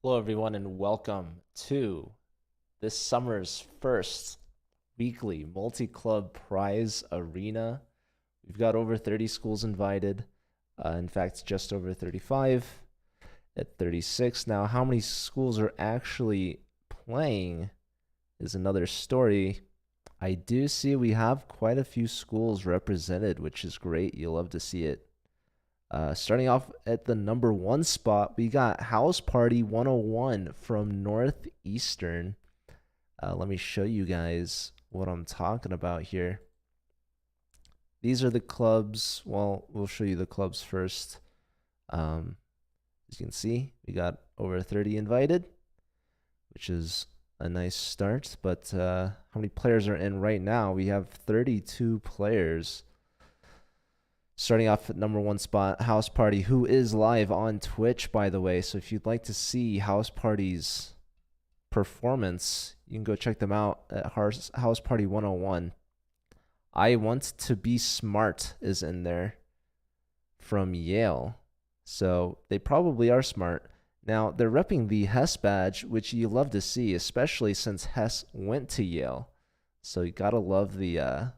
Hello, everyone, and welcome to this summer's first weekly multi-club prize arena. We've got over 30 schools invited. In fact, just over 35 at 36. Now, how many schools are actually playing is another story. I do see we have quite a few schools represented, which is great. You'll love to see it. Starting off at the number one spot, we got House Party 101 from Northeastern. Let me show you guys what I'm talking about here. These are the clubs. Well, we'll show you the clubs first. As you can see, we got over 30 invited, which is a nice start. But how many players are in right now? We have 32 players. Starting off at number one spot, House Party, who is live on Twitch, by the way. So if you'd like to see House Party's performance, you can go check them out at House Party 101. I Want to Be Smart is in there from Yale. So they probably are smart. Now, they're repping the Hess badge, which you love to see, especially since Hess went to Yale. So you gotta love the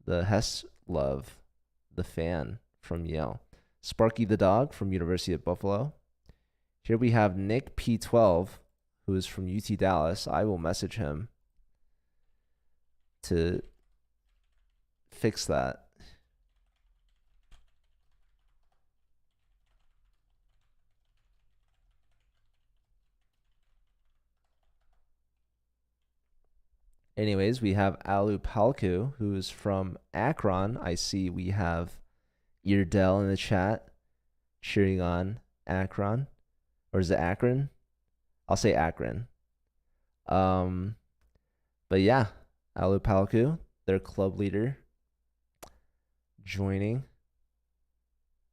Hess love, the fan from Yale. Sparky the Dog from University of Buffalo. Here we have Nick P12, who is from UT Dallas. I will message him to fix that. Anyways, we have Alu Palku, who is from Akron. I see we have Eardell in the chat cheering on Akron. Or is it Akron? I'll say Akron. But yeah, Alu Palku, their club leader, joining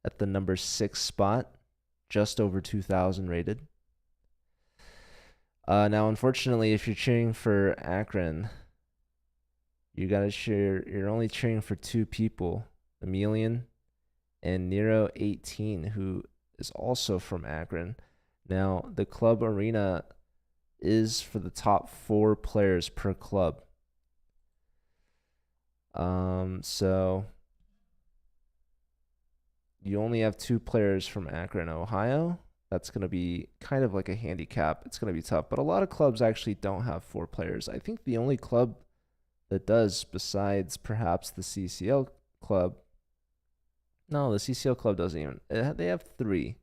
at the number 6 spot, just over 2,000 rated. Now, unfortunately, if you're cheering for Akron, you gotta cheer. You're only cheering for two people, Emilian and Nero18, who is also from Akron. Now, the club arena is for the top 4 players per club. So you only have 2 players from Akron, Ohio. That's going to be kind of like a handicap. It's going to be tough. But a lot of clubs actually don't have 4 players. I think the only club that does, besides perhaps the CCL club, no, the CCL club doesn't even. They have 3.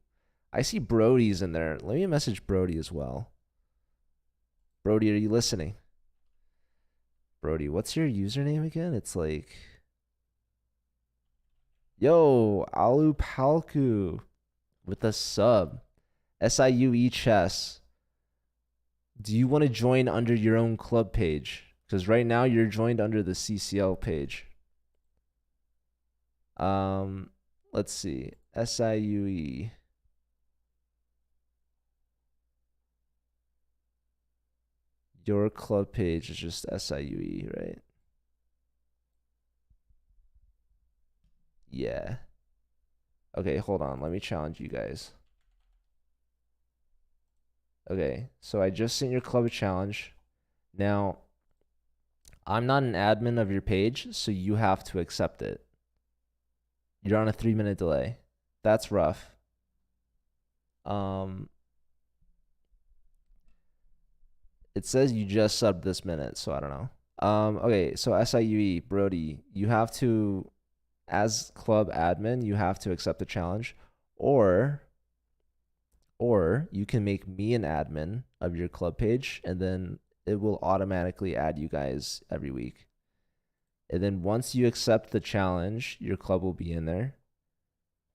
I see Brody's in there. Let me message Brody as well. Brody, are you listening? Brody, what's your username again? It's like, yo, Alu Palku with a sub. SIUE Chess. Do you want to join under your own club page? Because right now you're joined under the CCL page. Let's see. SIUE. Your club page is just SIUE, right? Yeah. Okay, hold on. Let me challenge you guys. Okay, so I just sent your club a challenge. Now, I'm not an admin of your page, so you have to accept it. You're on a 3-minute delay. That's rough. It says you just subbed this minute, so I don't know. Okay, so SIUE, Brody, you have to, as club admin, you have to accept the challenge, or you can make me an admin of your club page, and then it will automatically add you guys every week. And then once you accept the challenge, your club will be in there.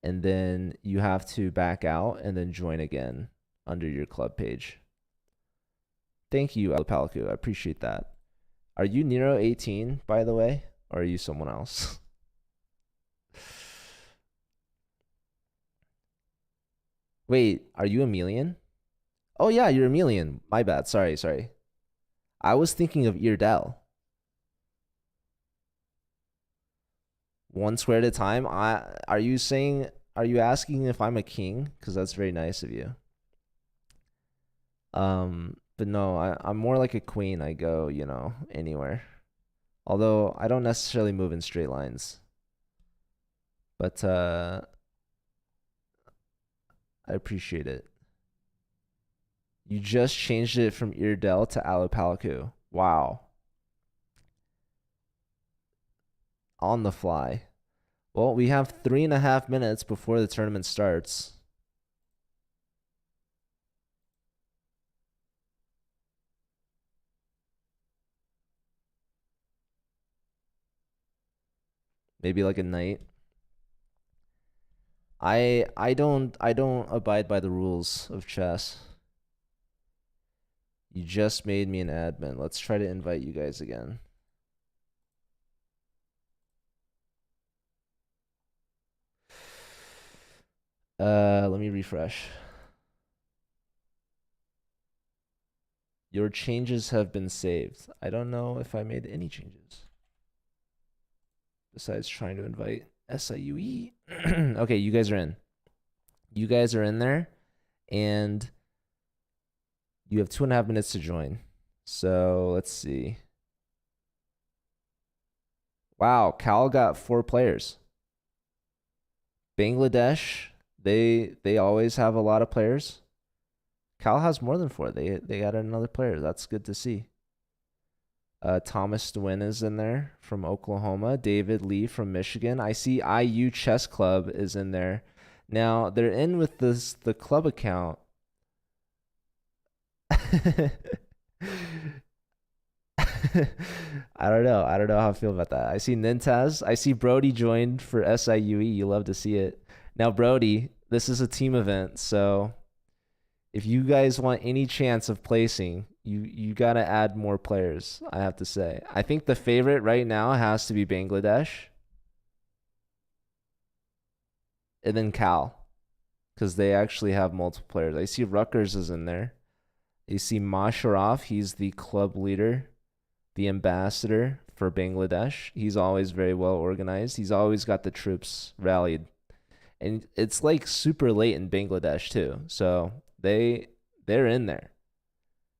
And then you have to back out and then join again under your club page. Thank you, Alpalku. I appreciate that. Are you Nero18, by the way? Or are you someone else? Wait, are you Emilian? Oh, yeah, you're Emilian. My bad. Sorry. I was thinking of Eardell. 1 square at a time? Are you asking if I'm a king? Because that's very nice of you. But no, I'm more like a queen. I go, anywhere. Although I don't necessarily move in straight lines. But I appreciate it. You just changed it from Iredell to Alupalaku. Wow. On the fly. Well, we have 3.5 minutes before the tournament starts. Maybe like a night. I don't abide by the rules of chess. You just made me an admin. Let's try to invite you guys again. Let me refresh. Your changes have been saved. I don't know if I made any changes. Besides trying to invite SIUE. Okay, you guys are in. You guys are in there, and you have 2.5 minutes to join. So let's see. Wow, Cal got 4 players. Bangladesh, they always have a lot of players. Cal has more than 4. They got another player. That's good to see. Thomas Dwin is in there from Oklahoma. David Lee from Michigan. I see IU Chess Club is in there. Now they're in with the club account. I don't know. I don't know how I feel about that. I see Nintaz. I see Brody joined for SIUE. You love to see it. Now, Brody, this is a team event, so if you guys want any chance of placing, you gotta add more players, I have to say. I think the favorite right now has to be Bangladesh. And then Cal. Because they actually have multiple players. I see Rutgers is in there. You see Masharaf, he's the club leader, the ambassador for Bangladesh. He's always very well organized. He's always got the troops rallied. And it's like super late in Bangladesh too. So they're in there.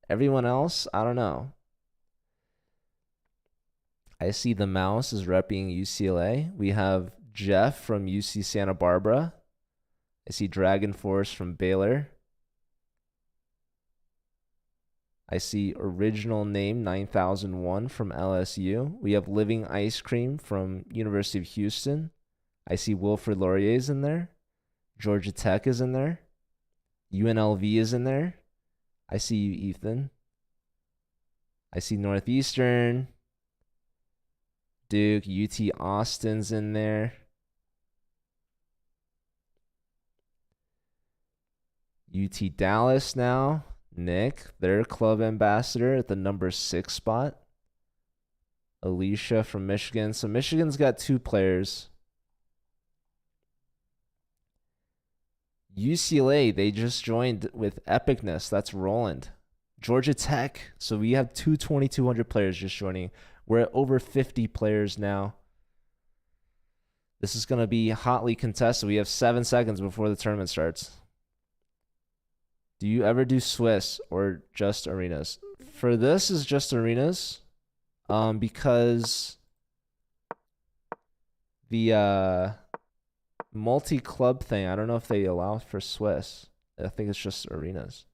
Everyone else, I don't know. I see the mouse is repping UCLA. We have Jeff from UC Santa Barbara. I see Dragon Force from Baylor. I see original name 9001 from LSU. We have Living Ice Cream from University of Houston. I see Wilfred Laurier's in there. Georgia Tech is in there. UNLV is in there. I see you, Ethan. I see Northeastern. Duke, UT Austin's in there. UT Dallas now. Nick, their club ambassador at the number 6 spot. Alicia from Michigan. So Michigan's got 2 players. UCLA, they just joined with Epicness. That's Roland. Georgia Tech. So we have 2,200 players just joining. We're at over 50 players now. This is going to be hotly contested. We have 7 seconds before the tournament starts. Do you ever do Swiss or just arenas? For this is just arenas, because the multi-club thing, I don't know if they allow for Swiss. I think it's just arenas.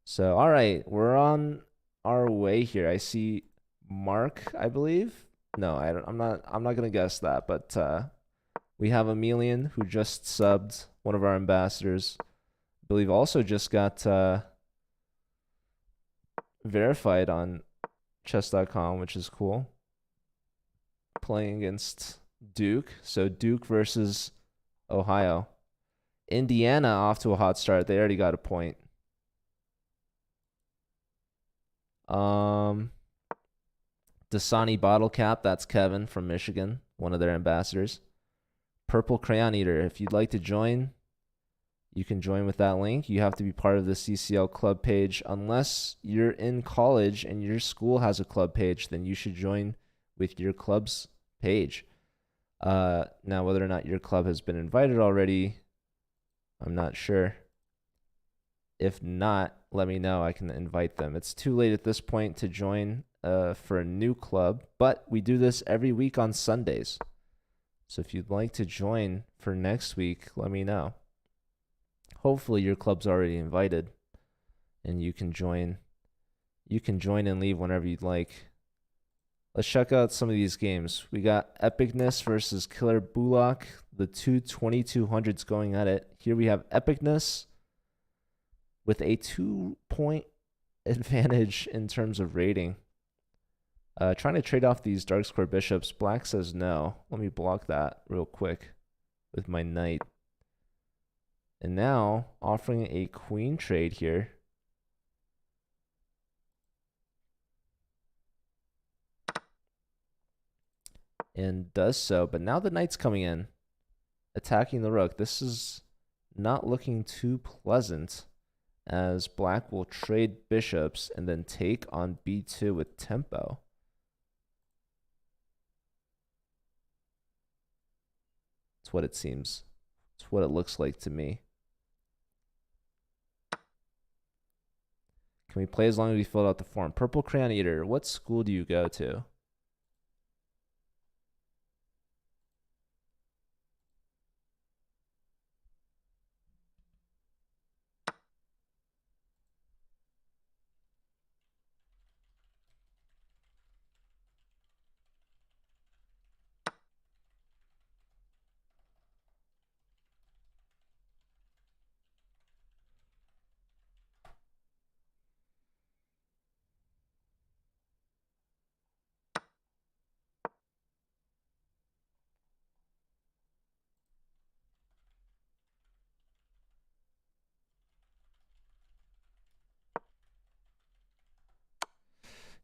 So, all right, we're on our way here. I see Mark, I believe. No, I'm not gonna guess that, but we have Emilian who just subbed, one of our ambassadors. I believe also just got verified on chess.com, which is cool. Playing against Duke. So Duke versus Ohio. Indiana off to a hot start. They already got a point. Dasani Bottle Cap, that's Kevin from Michigan, one of their ambassadors. Purple Crayon Eater, if you'd like to join, you can join with that link. You have to be part of the CCL club page. Unless you're in college and your school has a club page, then you should join with your club's page. Now, whether or not your club has been invited already, I'm not sure. If not, let me know. I can invite them. It's too late at this point to join for a new club, but we do this every week on Sundays. So if you'd like to join for next week, let me know. Hopefully your club's already invited and you can join. You can join and leave whenever you'd like. Let's check out some of these games. We got Epicness versus Killer Bulak. The two 2200s going at it. Here we have Epicness with a 2-point advantage in terms of rating. Trying to trade off these Dark Square Bishops. Black says no. Let me block that real quick with my Knight. And now offering a Queen trade here. And does so, but now the Knight's coming in, attacking the Rook. This is not looking too pleasant, as Black will trade bishops and then take on b2 with tempo. That's what it seems. It's what it looks like to me. Can we play as long as we filled out the form? Purple Crayon Eater, what school do you go to?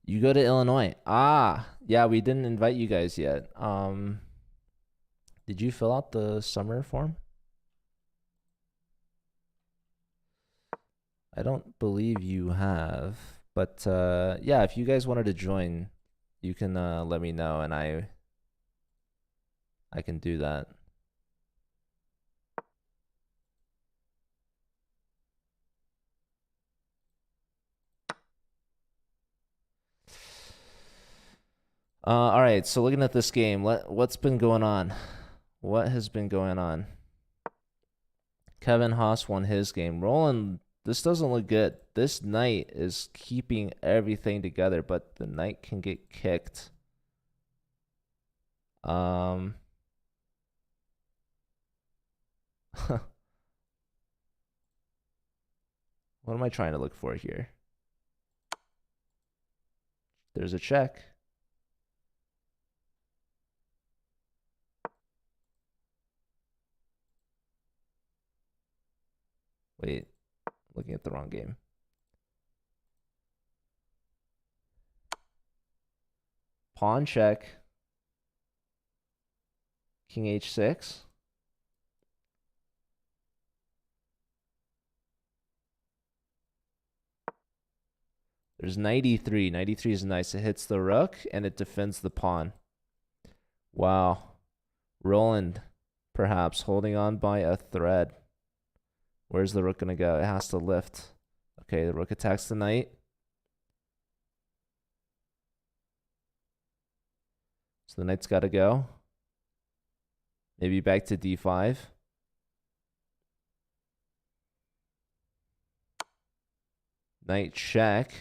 You go to Illinois. Ah, yeah, we didn't invite you guys yet. Did you fill out the summer form? I don't believe you have, but yeah, if you guys wanted to join, you can let me know and I can do that. All right, so looking at this game, what's been going on? What has been going on? Kevin Haas won his game. Roland, this doesn't look good. This Knight is keeping everything together, but the Knight can get kicked. What am I trying to look for here? There's a check. Wait, looking at the wrong game. Pawn check. King h6. There's knight e3. Knight e3 is nice. It hits the rook and it defends the pawn. Wow. Roland, perhaps holding on by a thread. Where's the rook going to go? It has to lift. Okay, the rook attacks the knight. So the knight's got to go. Maybe back to d5. Knight check.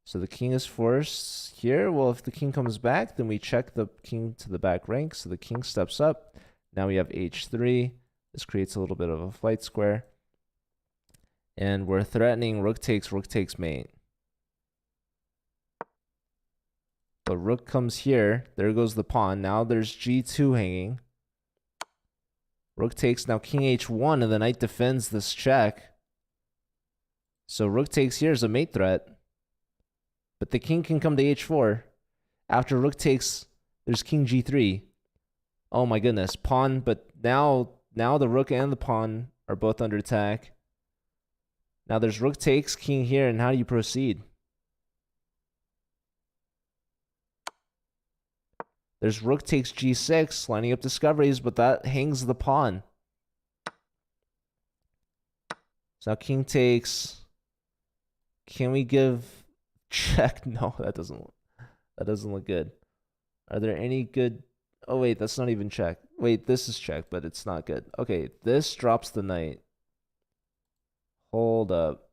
So the king is forced here. Well, if the king comes back, then we check the king to the back rank. So the king steps up. Now we have h3. This creates a little bit of a flight square. And we're threatening rook takes mate. But rook comes here. There goes the pawn. Now there's g2 hanging. Rook takes, now king h1, and the knight defends this check. So rook takes here is a mate threat. But the king can come to h4. After rook takes, there's king g3. Oh my goodness. Pawn, but now the rook and the pawn are both under attack. Now there's rook takes, king here, and how do you proceed? There's rook takes g6, lining up discoveries, but that hangs the pawn. So now king takes. Can we give check? No, that doesn't look good. Are there any good? Oh wait, that's not even check. Wait, this is check, but it's not good. Okay, this drops the knight. Hold up.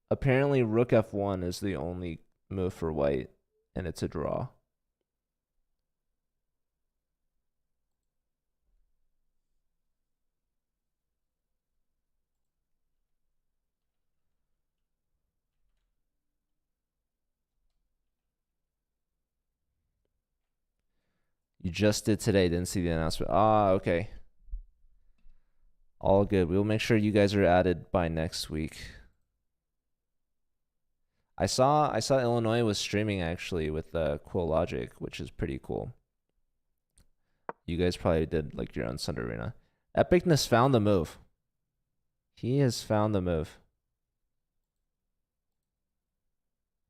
Apparently rook f1 is the only move for white, and it's a draw. You just did today, didn't see the announcement. Ah, okay. All good. We'll make sure you guys are added by next week. I saw Illinois was streaming actually with QuillLogic, which is pretty cool. You guys probably did like your own Sunder Arena. Epicness found the move. He has found the move.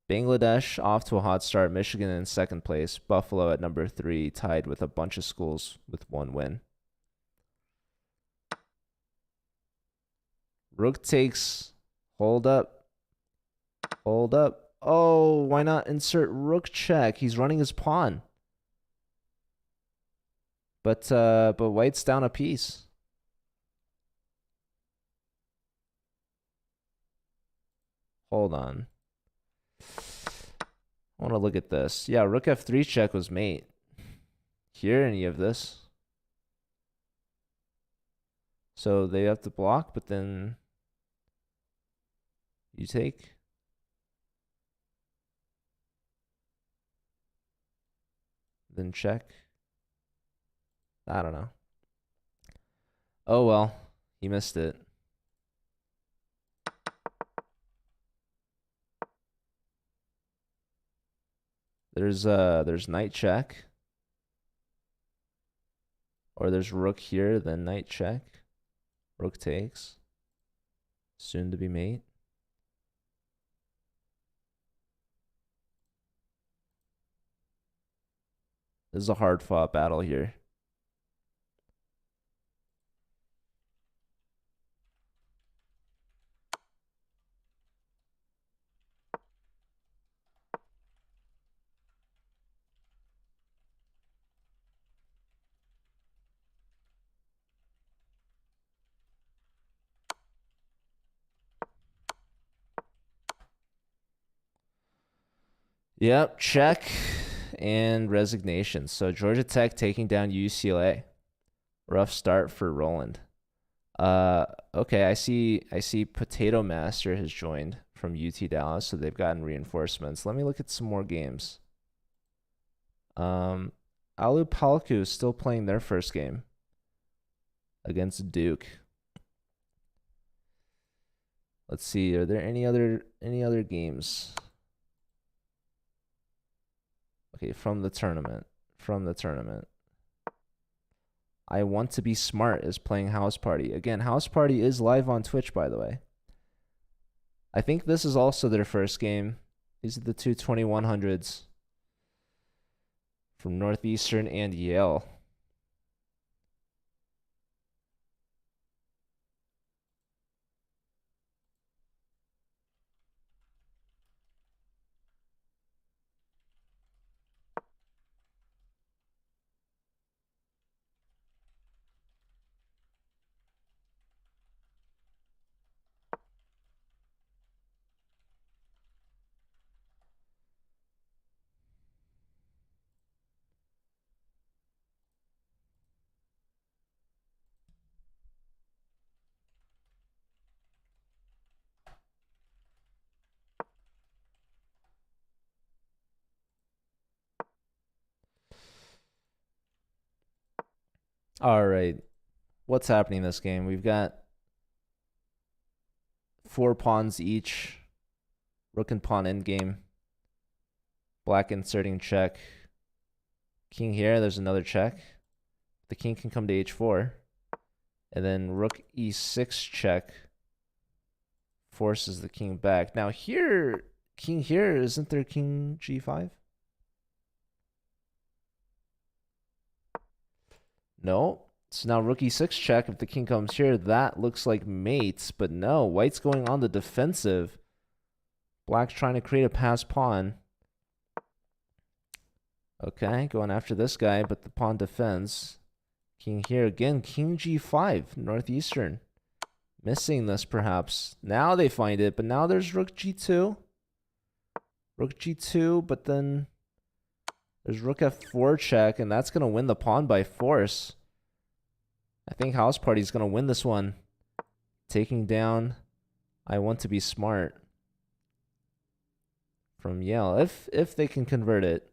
Bangladesh off to a hot start. Michigan in second place. Buffalo at number 3, tied with a bunch of schools with 1 win. Rook takes. Hold up. Hold up. Oh, why not insert rook check? He's running his pawn. But white's down a piece. Hold on. I want to look at this. Yeah, rook f3 check was mate. Here, any of this. So they have to block, but then you take. Then check. I don't know. Oh well, he missed it. There's knight check. Or there's rook here, then knight check. Rook takes. Soon to be mate. This is a hard fought battle here. Yep, check and resignation. So Georgia Tech taking down UCLA. Rough start for Roland. Okay, I see Potato Master has joined from UT Dallas, so they've gotten reinforcements. Let me look at some more games. Alu Palku is still playing their first game against Duke. Let's see, are there any other games? Okay, from the tournament. I Want to Be Smart is playing House Party. Again, House Party is live on Twitch, by the way. I think this is also their first game. These are the two 2100s from Northeastern and Yale. All right. What's happening in this game? We've got 4 pawns each. Rook and pawn endgame. Black inserting check. King here, there's another check. The king can come to h4. And then rook e6 check forces the king back. Now here, king here, isn't there king g5? No. So now rook e6 check. If the king comes here, that looks like mates, but no, white's going on the defensive. Black's trying to create a passed pawn. Okay, going after this guy, but the pawn defends. King here again, king g5, northeastern. Missing this perhaps. Now they find it, but now there's rook g2. Rook g2, but then there's rook f4 check, and that's going to win the pawn by force. I think House Party's going to win this one. Taking down I Want to Be Smart from Yale, if they can convert it.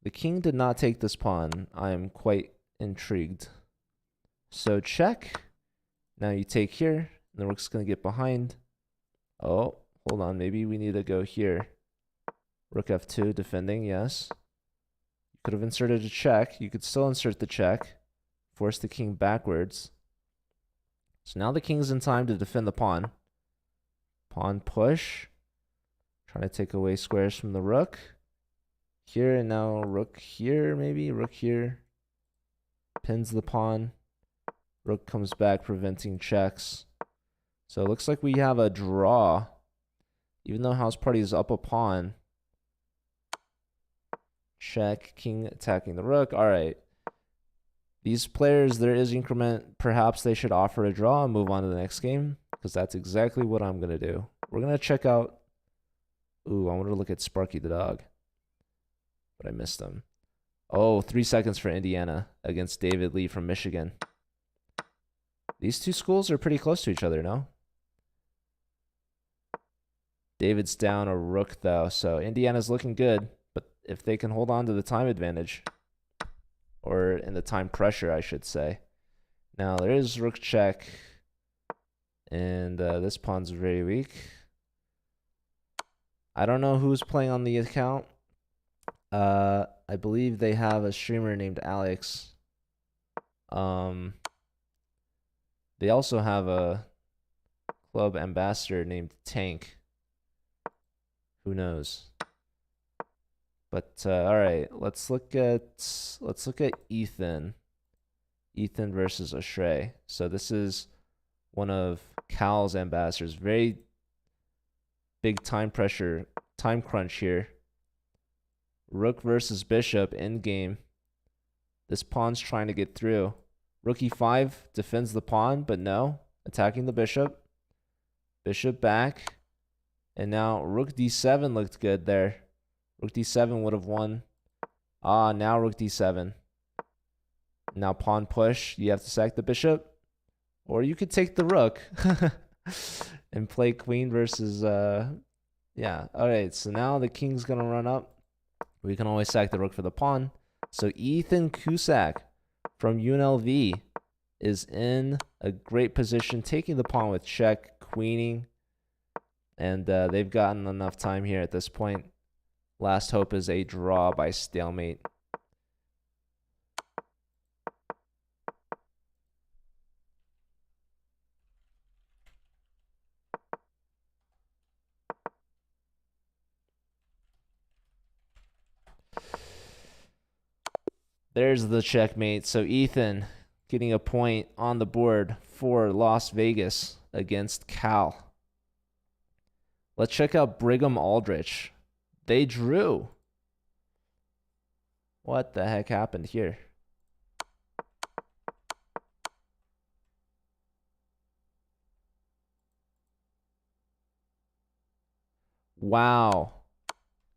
The king did not take this pawn. I am quite intrigued. So check. Now you take here, and the rook's going to get behind. Oh, hold on. Maybe we need to go here. Rook f2, defending, yes. You could have inserted a check. You could still insert the check. Force the king backwards. So now the king's in time to defend the pawn. Pawn push. Trying to take away squares from the rook. Here, and now rook here, maybe. Rook here. Pins the pawn. Rook comes back, preventing checks. So it looks like we have a draw. Even though House Party is up a pawn. Check, king attacking the rook. All right. These players, there is increment. Perhaps they should offer a draw and move on to the next game, because that's exactly what I'm going to do. We're going to check out. Ooh, I wanted to look at Sparky the dog, but I missed him. Oh, 3 seconds for Indiana against David Lee from Michigan. These two schools are pretty close to each other, no? David's down a rook, though, so Indiana's looking good. But if they can hold on to the time advantage, or in the time pressure, I should say. Now, there is rook check, and this pawn's very weak. I don't know who's playing on the account. I believe they have a streamer named Alex. They also have a club ambassador named Tank. Who knows? But all right, let's look at Ethan. Ethan versus Ashray. So this is one of Cal's ambassadors. Very big time pressure, time crunch here. Rook versus bishop in game. This pawn's trying to get through. Rook e5 defends the pawn, but no. Attacking the bishop. Bishop back. And now rook d7 looked good there. Rook d7 would have won. Ah, now rook d7. Now pawn push. You have to sack the bishop. Or you could take the rook and play queen versus... yeah, all right. So now the king's going to run up. We can always sack the rook for the pawn. So Ethan Cusack from UNLV is in a great position, taking the pawn with check, queening. And they've gotten enough time here at this point. Last hope is a draw by stalemate. There's the checkmate. So Ethan getting a point on the board for Las Vegas against Cal. Let's check out Brigham Aldrich. They drew. What the heck happened here? Wow.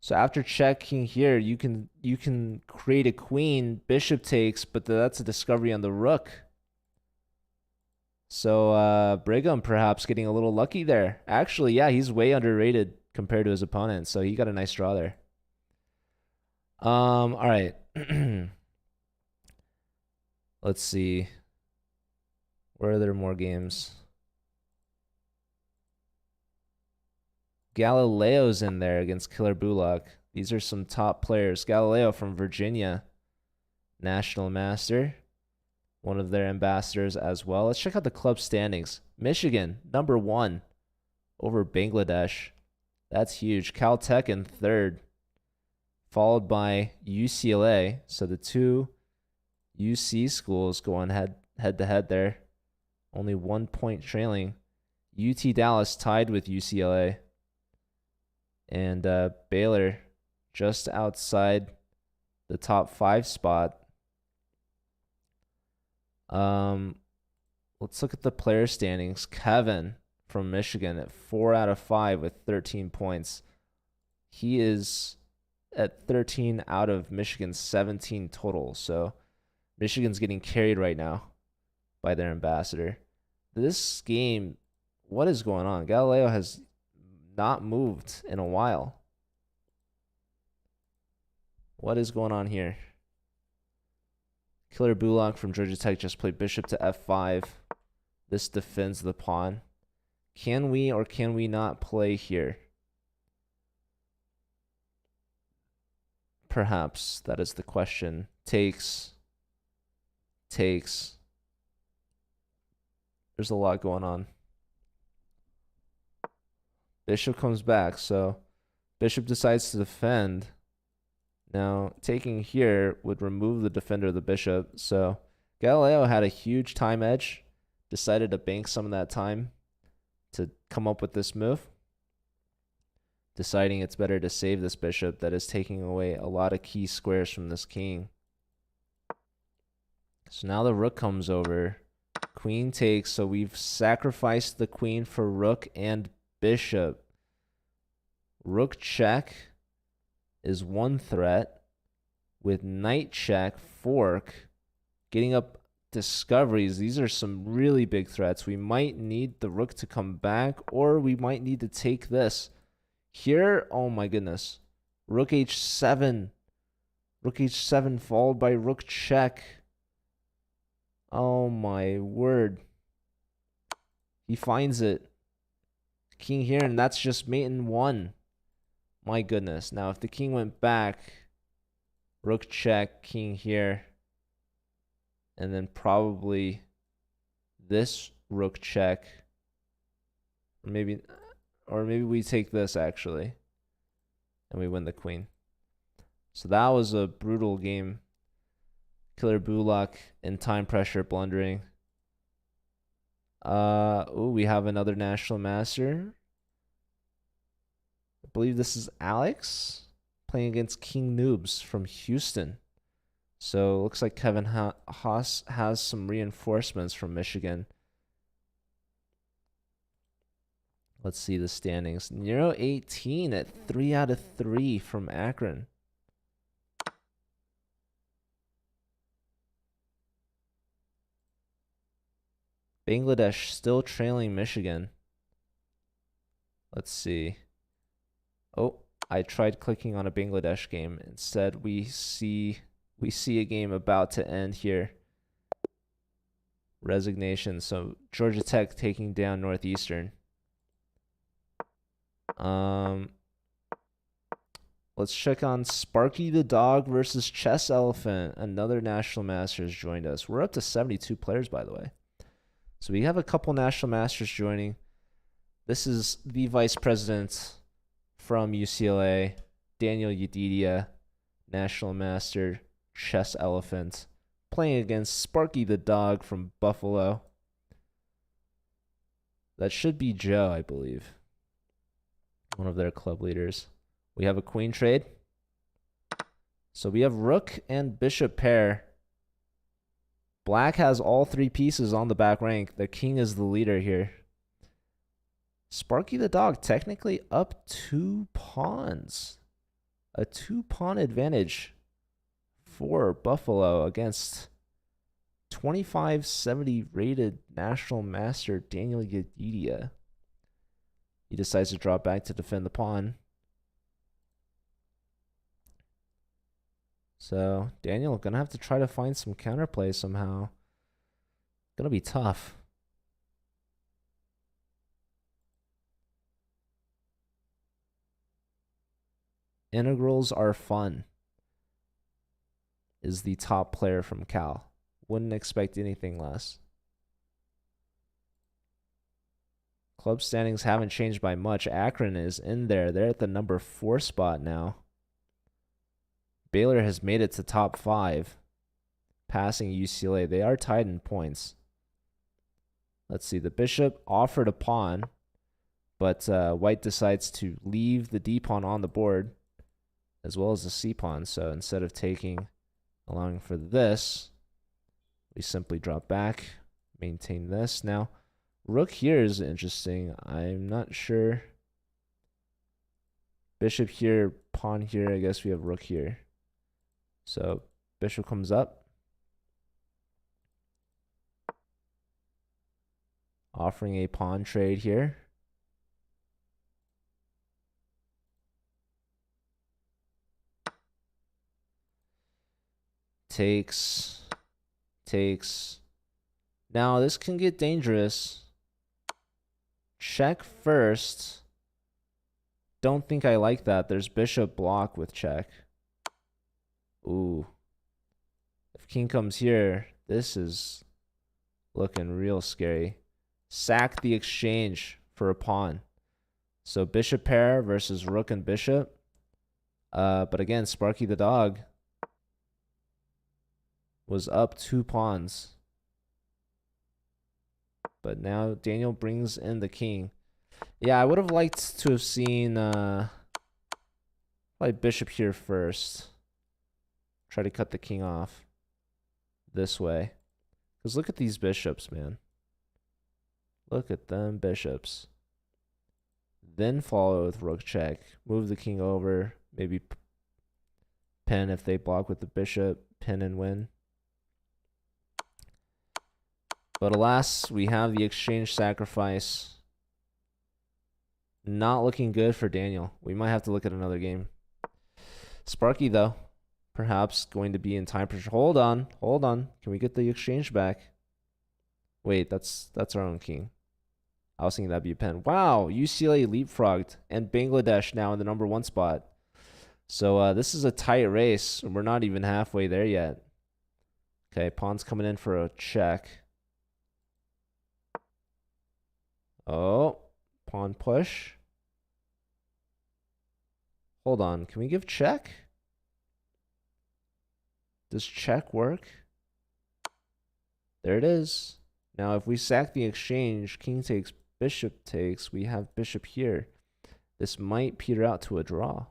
So after checking here, you can create a queen, bishop takes, but that's a discovery on the rook. So Brigham perhaps getting a little lucky there. Actually, yeah, he's way underrated compared to his opponent, so he got a nice draw there. All right. Let's see. Where are there more games? Galileo's in there against Killer Bullock. These are some top players. Galileo from Virginia, National Master, one of their ambassadors as well. Let's check out the club standings. Michigan, number 1, over Bangladesh. That's huge. Caltech in third, followed by UCLA. So the two UC schools going head to head there. Only 1 point trailing. UT Dallas tied with UCLA. And Baylor just outside the top 5 spot. Let's look at the player standings. Kevin from Michigan at 4 out of 5 with 13 points. He is at 13 out of Michigan's 17 total. So Michigan's getting carried right now by their ambassador. This game, what is going on? Galileo has not moved in a while. What is going on here? Killer Bullock from Georgia Tech just played bishop to f5. This defends the pawn. Can we or can we not play here? Perhaps that is the question. Takes. There's a lot going on. Bishop comes back, so bishop decides to defend. Now, taking here would remove the defender of the bishop. So Galileo had a huge time edge, decided to bank some of that time to come up with this move, deciding it's better to save this bishop that is taking away a lot of key squares from this king. So now the rook comes over. Queen takes, so we've sacrificed the queen for rook and bishop. Rook check is one threat, with knight check, fork, getting up discoveries. These are some really big threats. We might need the rook to come back, or we might need to take this. Here, oh my goodness. Rook h7. Rook h7 followed by rook check. Oh my word. He finds it. King here, and that's just mate in 1. My goodness. Now, if the king went back, rook check, king here, and then probably this rook check, or maybe we take this actually, and we win the queen. So that was a brutal game. Killer Bullock in time pressure blundering. We have another national master. I believe this is Alex playing against King Noobs from Houston. So looks like Kevin Haas has some reinforcements from Michigan. Let's see the standings. Nero 18 at 3 out of 3 from Akron. Bangladesh still trailing Michigan. Let's see. Oh, I tried clicking on a Bangladesh game. Instead, we see a game about to end here. Resignation. So Georgia Tech taking down Northeastern. Let's check on Sparky the Dog versus Chess Elephant. Another National Masters joined us. We're up to 72 players, by the way. So we have a couple National Masters joining. This is the Vice President from UCLA, Daniel Yedidia, National Master, Chess Elephant, playing against Sparky the Dog from Buffalo. That should be Joe, I believe. One of their club leaders. We have a queen trade. So we have rook and bishop pair. Black has all 3 pieces on the back rank. The king is the leader here. Sparky the Dog technically up 2 pawns. A 2-pawn advantage for Buffalo against 2570 rated National Master Daniel Yedidia. He decides to drop back to defend the pawn. So Daniel gonna have to try to find some counterplay somehow. Gonna be tough. Integrals are fun, is the top player from Cal. Wouldn't expect anything less. Club standings haven't changed by much. Akron is in there. They're at the number 4 spot now. Baylor has made it to top 5, passing UCLA. They are tied in points. Let's see. The bishop offered a pawn, but white decides to leave the d pawn on the board, as well as the c pawn. So instead of allowing for this, we simply drop back, maintain this. Now, rook here is interesting. I'm not sure. Bishop here, pawn here. I guess we have rook here. So bishop comes up, offering a pawn trade here. Takes. Now this can get dangerous. Check first. Don't think I like that. There's bishop block with check. Ooh. If king comes here, this is looking real scary. Sack the exchange for a pawn. So bishop pair versus rook and bishop. But again, Sparky the dog was up 2 pawns. But now Daniel brings in the king. Yeah, I would have liked to have seen probably bishop here first. Try to cut the king off this way. Because look at these bishops, man. Look at them bishops. Then follow with rook check. Move the king over. Maybe pin if they block with the bishop. Pin and win. But alas, we have the exchange sacrifice. Not looking good for Daniel. We might have to look at another game. Sparky, though, perhaps going to be in time pressure. Hold on. Can we get the exchange back? Wait, that's our own king. I was thinking that'd be a pen. Wow, UCLA leapfrogged, and Bangladesh now in the number 1 spot. So this is a tight race, and we're not even halfway there yet. Okay, pawn's coming in for a check. Oh, pawn push. Hold on, can we give check? Does check work? There it is. Now, if we sack the exchange, king takes, bishop takes, we have bishop here. This might peter out to a draw.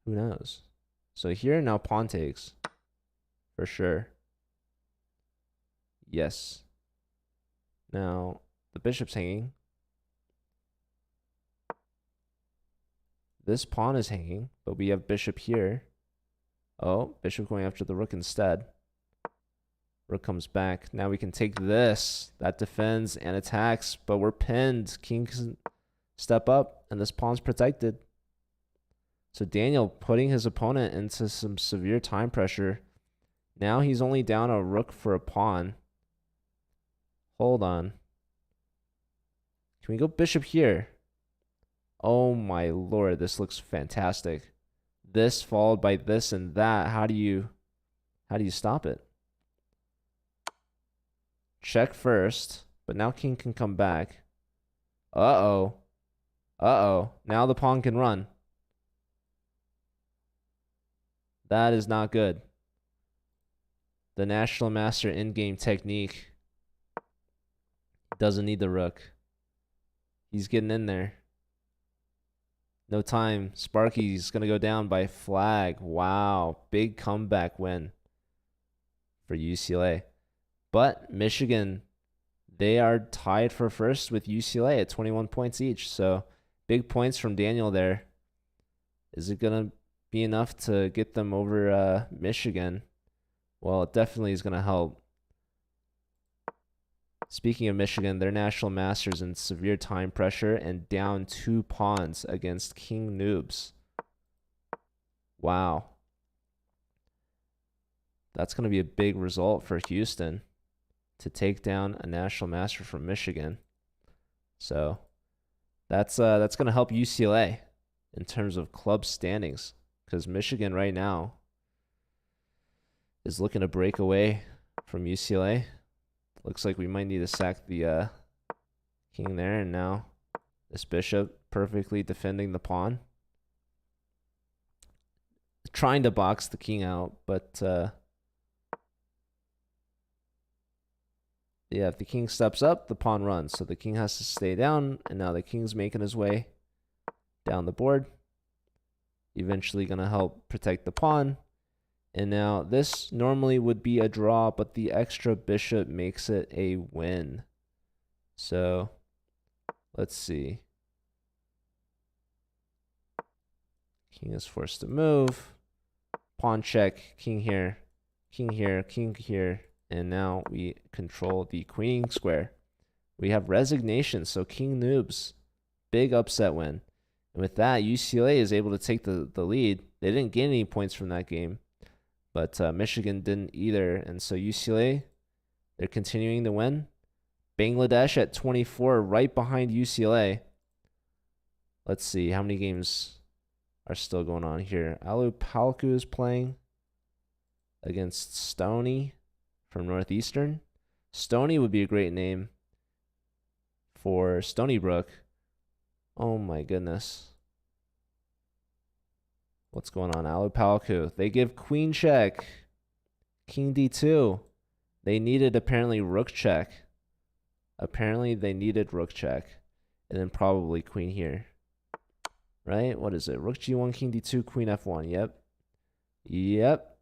Who knows? So here, now pawn takes. For sure. Yes. Now, the bishop's hanging. This pawn is hanging, but we have bishop here. Oh, bishop going after the rook instead. Rook comes back. Now we can take this. That defends and attacks, but we're pinned. King can step up, and this pawn's protected. So Daniel putting his opponent into some severe time pressure. Now he's only down a rook for a pawn. Hold on. Can we go bishop here? Oh my lord, this looks fantastic. This followed by this and that. How do you stop it? Check first, but now king can come back. Uh-oh. Now the pawn can run. That is not good. The National Master in-game technique. Doesn't need the rook. He's getting in there. No time. Sparky's going to go down by flag. Wow. Big comeback win for UCLA. But Michigan, they are tied for first with UCLA at 21 points each. So big points from Daniel there. Is it going to be enough to get them over Michigan? Well, it definitely is going to help. Speaking of Michigan, their national masters in severe time pressure and down 2 pawns against King Noobs. Wow. That's going to be a big result for Houston to take down a national master from Michigan. So that's going to help UCLA in terms of club standings, because Michigan right now is looking to break away from UCLA. Looks like we might need to sack the King there, and now this bishop perfectly defending the pawn. Trying to box the king out, but yeah, if the king steps up, the pawn runs. So the king has to stay down, and now the king's making his way down the board. Eventually gonna help protect the pawn. And now this normally would be a draw, but the extra bishop makes it a win. So let's see. King is forced to move. Pawn check, king here, king here, king here. And now we control the queen square. We have resignation, so king noobs. Big upset win. And with that, UCLA is able to take the lead. They didn't gain any points from that game, but Michigan didn't either. And so UCLA, they're continuing to win. Bangladesh at 24, right behind UCLA. Let's see how many games are still going on here. Alu Palku is playing against Stoney from Northeastern. Stoney would be a great name for Stony Brook. Oh my goodness. What's going on? Alu Palku. They give queen check. King d2. They needed apparently rook check. Apparently they needed rook check. And then probably queen here. Right? What is it? Rook g1, king d2, queen f1. Yep. Yep.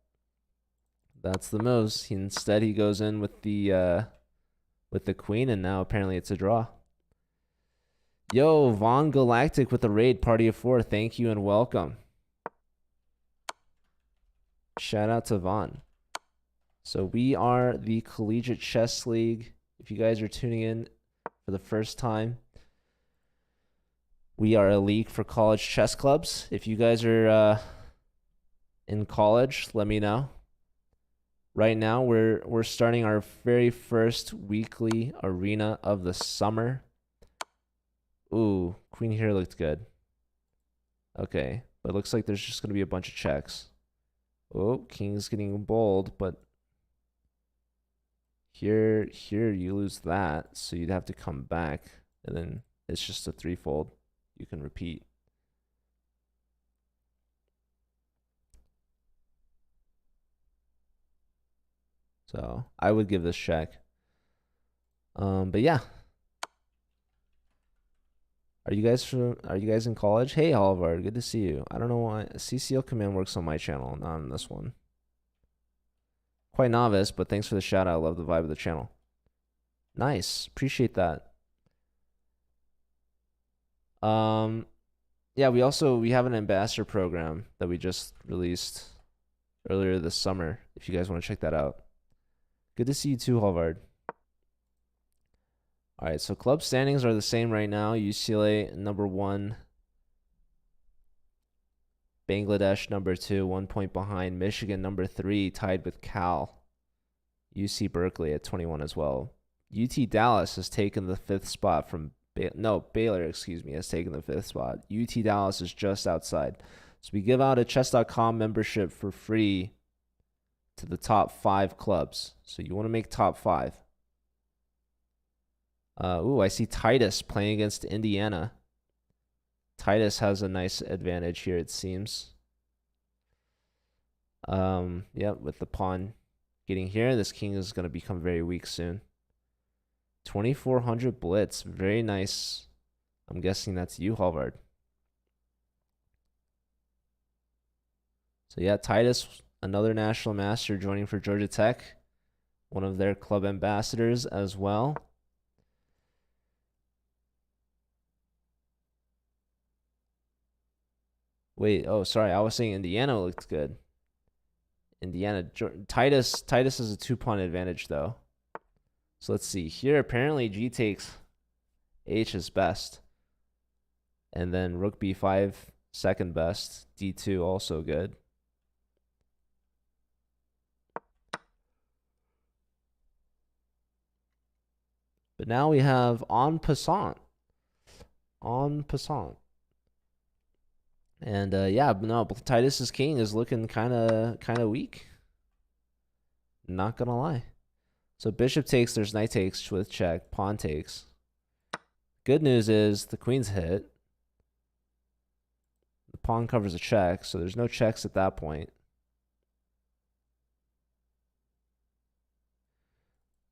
That's the moves. Instead, he goes in with the queen, and now apparently it's a draw. Yo, Von Galactic with the raid, party of 4. Thank you and welcome. Shout out to Von. So we are the Collegiate Chess League. If you guys are tuning in for the first time, we are a league for college chess clubs. If you guys are in college, let me know. Right now, we're starting our very first weekly arena of the summer. Ooh, queen here looked good. Okay, but it looks like there's just going to be a bunch of checks. Oh, king's getting bold, but here you lose that, so you'd have to come back, and then it's just a threefold. You can repeat. So I would give this check. But yeah. Are you guys in college? Hey Halvard, good to see you. I don't know why CCL command works on my channel, not on this one. Quite novice, but thanks for the shout out. I love the vibe of the channel. Nice. Appreciate that. Yeah, we have an ambassador program that we just released earlier this summer, if you guys want to check that out. Good to see you too, Halvard. All right, so club standings are the same right now. UCLA number 1. Bangladesh number 2, 1 point behind. Michigan number 3, tied with Cal. UC Berkeley at 21 as well. UT Dallas has taken the 5th spot from Baylor, excuse me, has taken the 5th spot. UT Dallas is just outside. So we give out a chess.com membership for free to the top 5 clubs. So you want to make top 5. Ooh, I see Titus playing against Indiana. Titus has a nice advantage here, it seems. Yeah, with the pawn getting here, this king is going to become very weak soon. 2400 blitz, very nice. I'm guessing that's you, Halvard. So yeah, Titus, another national master joining for Georgia Tech, one of their club ambassadors as well. Wait, oh, sorry. I was saying Indiana looked good. Titus has a 2-pawn advantage, though. So let's see. Here, apparently, G takes H is best. And then Rook B5, second best. D2, also good. But now we have en passant. En passant. And yeah, no, Titus's king is looking kind of weak. Not gonna lie. So bishop takes, there's knight takes with check, pawn takes. Good news is the queen's hit. The pawn covers a check, so there's no checks at that point.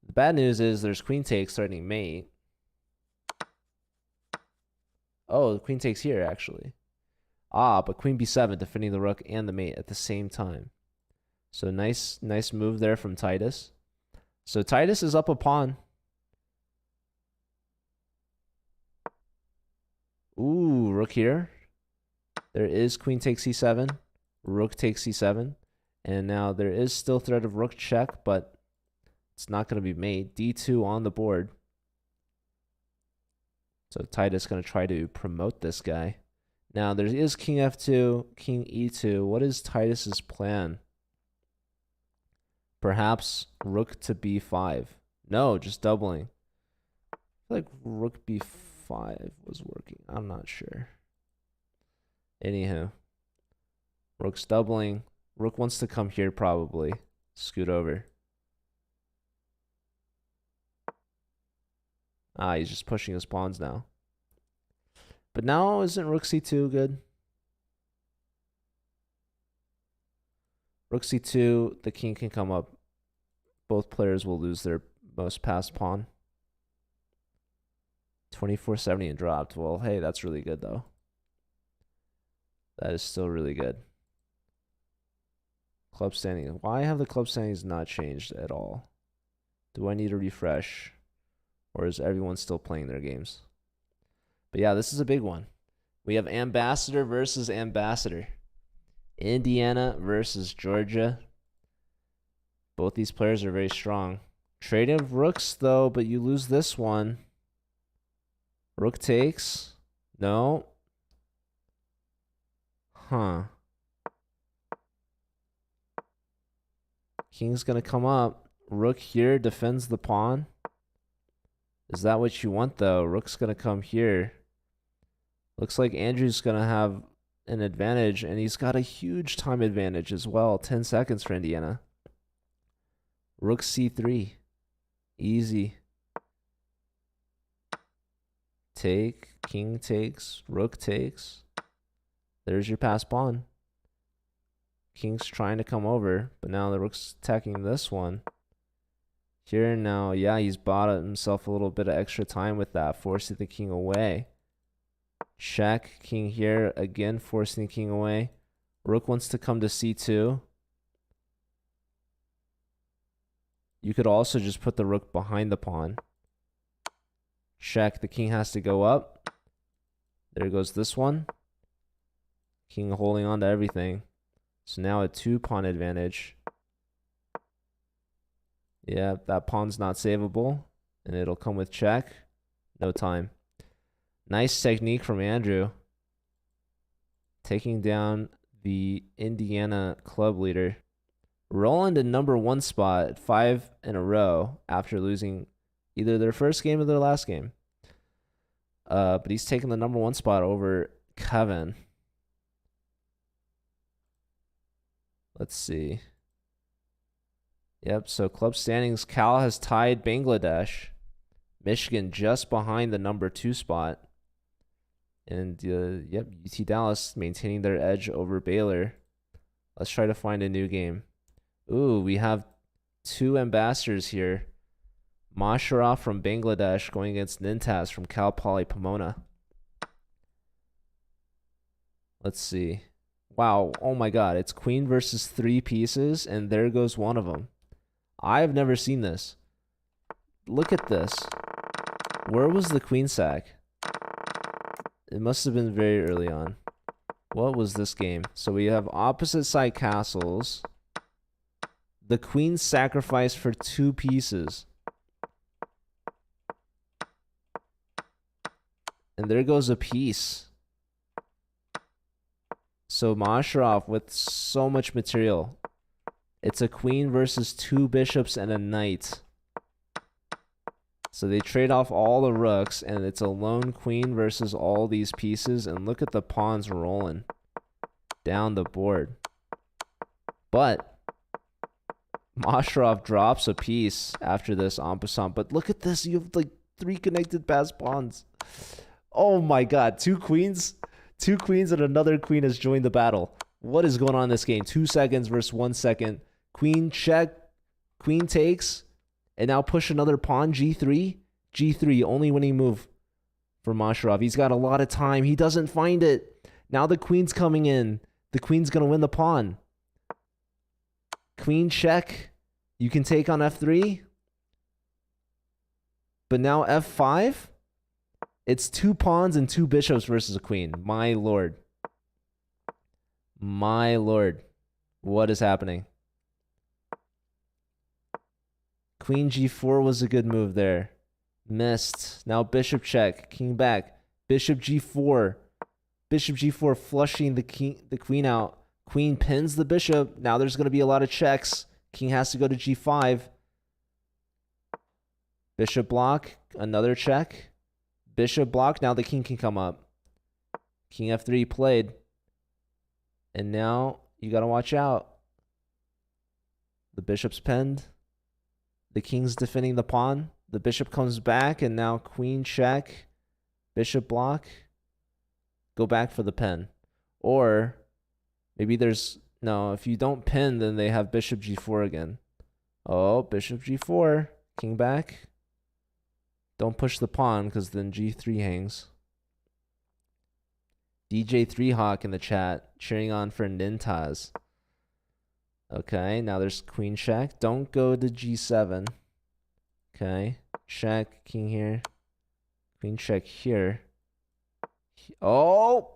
The bad news is there's queen takes threatening mate. Oh, the queen takes here, actually. Ah, but queen b7 defending the rook and the mate at the same time. So nice move there from Titus. So Titus is up a pawn. Ooh, rook here. There is queen takes c7. Rook takes c7. And now there is still threat of rook check, but it's not going to be made. d2 on the board. So Titus going to try to promote this guy. Now there is king f2, king e2. What is Titus's plan? Perhaps rook to b5. No, just doubling. I feel like rook b5 was working. I'm not sure. Anywho. Rook's doubling. Rook wants to come here probably. Scoot over. Ah, he's just pushing his pawns now. But now isn't rook c2 good? Rook c2, the king can come up. Both players will lose their most passed pawn. 2470 and dropped. Well, hey, that's really good though. That is still really good. Club standing. Why have the club standings not changed at all? Do I need to refresh? Or is everyone still playing their games? But yeah, this is a big one. We have Ambassador versus Ambassador. Indiana versus Georgia. Both these players are very strong. Trading of rooks, though, but you lose this one. Rook takes. No. Huh. King's going to come up. Rook here defends the pawn. Is that what you want, though? Rook's going to come here. Looks like Andrew's going to have an advantage, and he's got a huge time advantage as well. 10 seconds for Indiana. Rook c3. Easy. Take. King takes. Rook takes. There's your passed pawn. King's trying to come over, but now the rook's attacking this one. Here now, yeah, he's bought himself a little bit of extra time with that, forcing the king away. Check. King here, again forcing the king away. Rook wants to come to c2. You could also just put the rook behind the pawn. Check. The king has to go up. There goes this one. King holding on to everything. So now a 2-pawn advantage. Yeah, that pawn's not savable. And it'll come with check. No time. Nice technique from Andrew. Taking down the Indiana club leader. Rolling to #1 spot 5 in a row after losing either their first game or their last game. But he's taking the #1 spot over Kevin. Let's see. Yep, so club standings, Cal has tied Bangladesh. Michigan just behind the #2 spot. And, yep, UT Dallas maintaining their edge over Baylor. Let's try to find a new game. Ooh, we have 2 ambassadors here. Masharov from Bangladesh going against Nintaz from Cal Poly Pomona. Let's see. Wow, oh my god, it's queen versus 3 pieces, and there goes one of them. I've never seen this. Look at this. Where was the queen sack? It must have been very early on. What was this game? So we have opposite side castles. The queen sacrificed for 2 pieces. And there goes a piece. So Masharov with so much material. It's a queen versus 2 bishops and a knight. So they trade off all the rooks, and it's a lone queen versus all these pieces. And look at the pawns rolling down the board. But Masharov drops a piece after this en passant. But look at this. You have like 3 connected past pawns. Oh my god, 2 queens? 2 queens and another queen has joined the battle. What is going on in this game? 2 seconds versus 1 second. Queen check. Queen takes. And now push another pawn. G3. G3, only winning move for Masharov. He's got a lot of time. He doesn't find it. Now the queen's coming in. The queen's going to win the pawn. Queen check. You can take on F3. But now F5. It's 2 pawns and 2 bishops versus a queen. My lord. My lord. What is happening? Queen G4 was a good move there. Missed. Now bishop check. King back. Bishop G4. Bishop G4 flushing the queen out. Queen pins the bishop. Now there's going to be a lot of checks. King has to go to G5. Bishop block. Another check. Bishop block. Now the king can come up. King F3 played. And now you got to watch out. The bishop's pinned. The king's defending the pawn. The bishop comes back, and now queen check. Bishop block. Go back for the pin. Or maybe there's... No, if you don't pin, then they have bishop G4 again. Oh, bishop G4. King back. Don't push the pawn, because then G3 hangs. DJ3 Hawk in the chat, cheering on for Nintaz. Okay, now there's queen check. Don't go to G7. Okay, check, king here. Queen check here. Oh!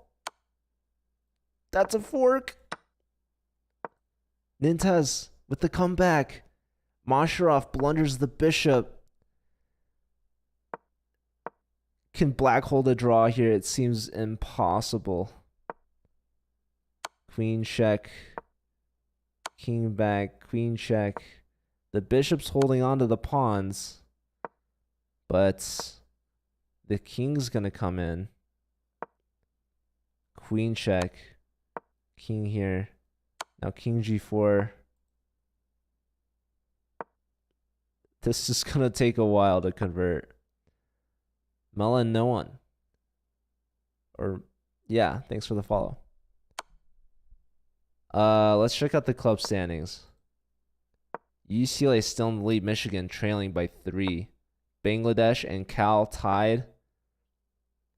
That's a fork! Nintaz with the comeback. Masharov blunders the bishop. Can black hold a draw here? It seems impossible. Queen check. King back. Queen check. The bishop's holding on to the pawns. But the king's going to come in. Queen check. King here. Now king G4. This is going to take a while to convert. Melon, no one. Or, yeah, thanks for the follow. Let's check out the club standings. UCLA still in the lead. Michigan trailing by 3. Bangladesh and Cal tied.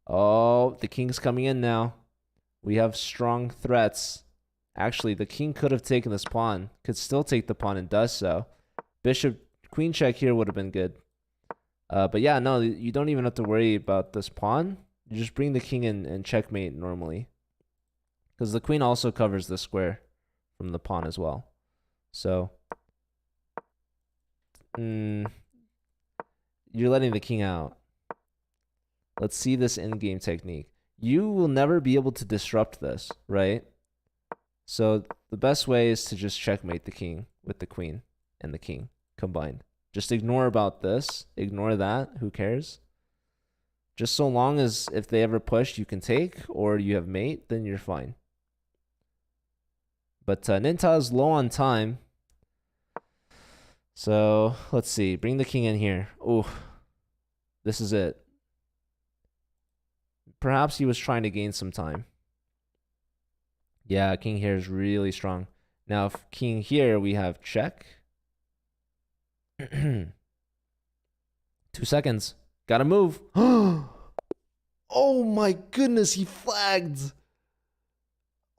Oh, the king's coming in now. We have strong threats. Actually, the king could have taken this pawn. Could still take the pawn and does so. Bishop, queen check here would have been good. But yeah, no, you don't even have to worry about this pawn. You just bring the king in and checkmate normally. Because the queen also covers the square from the pawn as well. So, you're letting the king out. Let's see this in-game technique. You will never be able to disrupt this, right? So the best way is to just checkmate the king with the queen and the king combined. Just ignore about this. Ignore that. Who cares? Just so long as if they ever push, you can take, or you have mate, then you're fine. But Ninta is low on time. So let's see. Bring the king in here. Oh, this is it. Perhaps he was trying to gain some time. Yeah, king here is really strong. Now, if king here, we have check. 2 seconds. Gotta move. Oh my goodness, he flagged.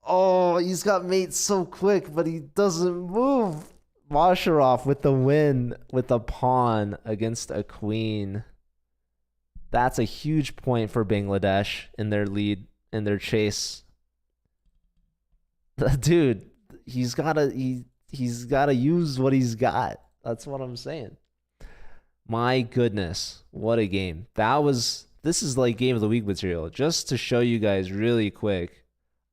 Oh, he's got mate so quick, but he doesn't move. Masharov with the win with a pawn against a queen. That's a huge point for Bangladesh in their lead, in their chase. Dude, he's gotta use what he's got. That's what I'm saying. My goodness, what a game. This is like game of the week material. Just to show you guys really quick,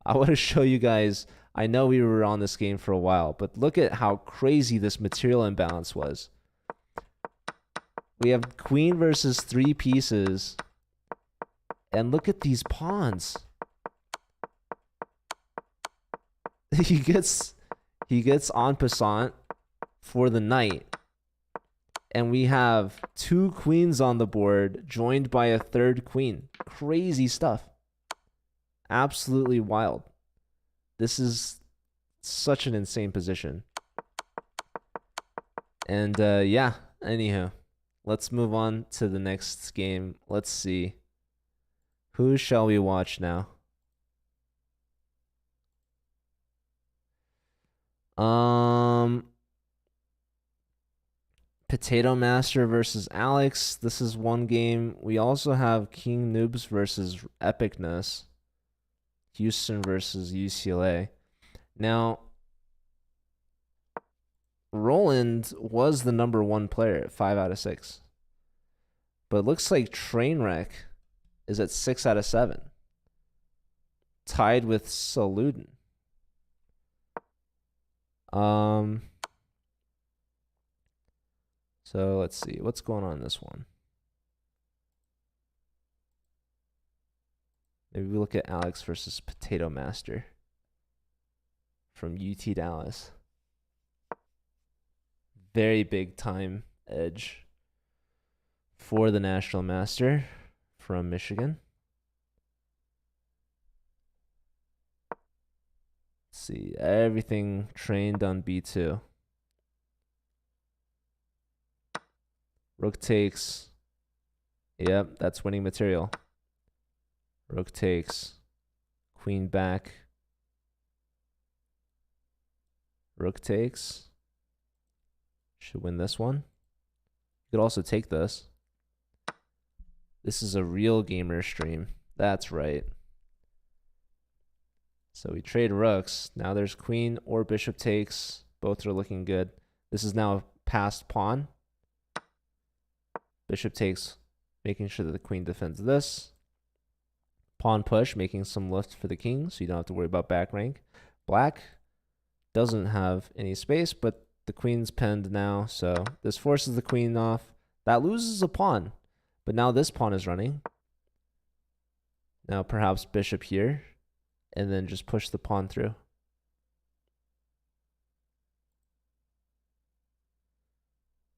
I want to show you guys, I know we were on this game for a while, but look at how crazy this material imbalance was. We have queen versus 3 pieces. And look at these pawns. He gets en passant for the knight. And we have 2 queens on the board, joined by a 3rd queen. Crazy stuff. Absolutely wild. This is such an insane position. And yeah, anywho, let's move on to the next game. Let's see. Who shall we watch now? Potato Master versus Alex. This is one game. We also have King Noobs versus Epicness. Houston versus UCLA. Now, Roland was the number 1 player at 5 out of 6. But it looks like Trainwreck is at 6 out of 7. Tied with Saluden. So let's see. What's going on in this one? Maybe we look at Alex versus Potato Master from UT Dallas. Very big time edge for the National Master from Michigan. Let's see. Everything trained on B2. Rook takes. Yep, that's winning material. Rook takes. Queen back. Rook takes. Should win this one. You could also take this. This is a real gamer stream. That's right. So we trade rooks. Now there's queen or bishop takes. Both are looking good. This is now passed pawn. Bishop takes, making sure that the queen defends this. Pawn push, making some lift for the king, so you don't have to worry about back rank. Black doesn't have any space, but the queen's pinned now, so this forces the queen off. That loses a pawn, but now this pawn is running. Now perhaps bishop here, and then just push the pawn through.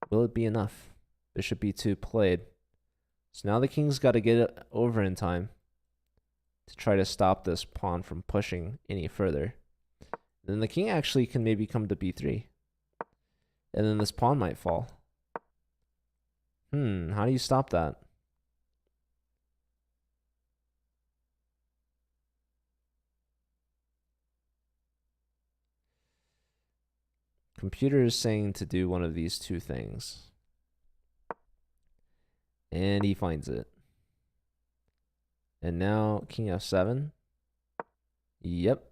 Will it be enough? Bishop b2 played. So now the king's got to get it over in time to try to stop this pawn from pushing any further. Then the king actually can maybe come to b3. And then this pawn might fall. How do you stop that? Computer is saying to do one of these 2 things. And he finds it. And now king f7. Yep.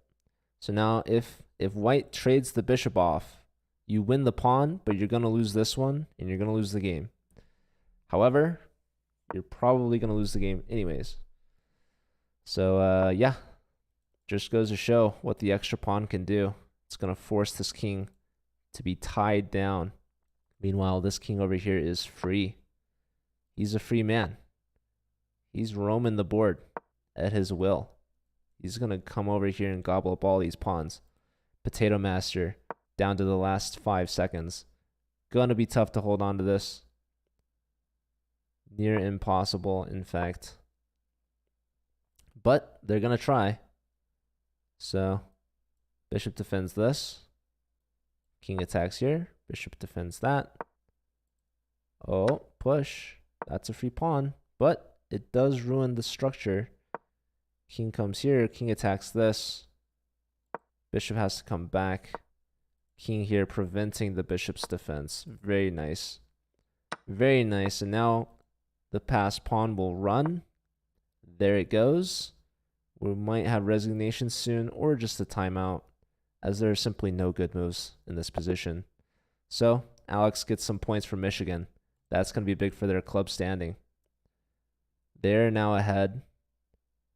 So now if white trades the bishop off, you win the pawn, but you're going to lose this one, and you're going to lose the game. However, you're probably going to lose the game anyways. So, yeah. Just goes to show what the extra pawn can do. It's going to force this king to be tied down. Meanwhile, this king over here is free. He's a free man. He's roaming the board at his will. He's going to come over here and gobble up all these pawns. Potato Master down to the last 5 seconds. Going to be tough to hold on to this. Near impossible, in fact. But they're going to try. So, bishop defends this. King attacks here. Bishop defends that. Oh, push. That's a free pawn, but it does ruin the structure. King comes here, king attacks this. Bishop has to come back. King here preventing the bishop's defense. Very nice. Very nice. And now the passed pawn will run. There it goes. We might have resignation soon or just a timeout, as there are simply no good moves in this position. So Alex gets some points from Michigan. That's going to be big for their club standing. They're now ahead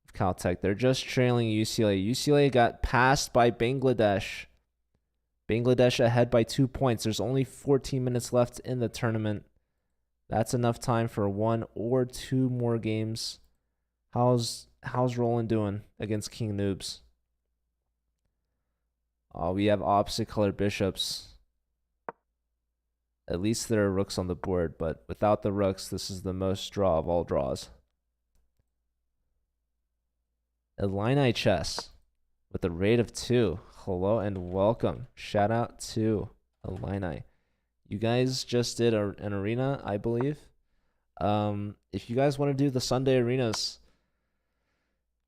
of Caltech. They're just trailing UCLA. UCLA got passed by Bangladesh. Bangladesh ahead by 2 points. There's only 14 minutes left in the tournament. That's enough time for 1 or 2 more games. How's Roland doing against King Noobs? We have opposite color bishops. At least there are rooks on the board, but without the rooks, this is the most draw of all draws. Illini Chess with a rate of 2. Hello and welcome. Shout out to Illini. You guys just did an arena, I believe. If you guys want to do the Sunday arenas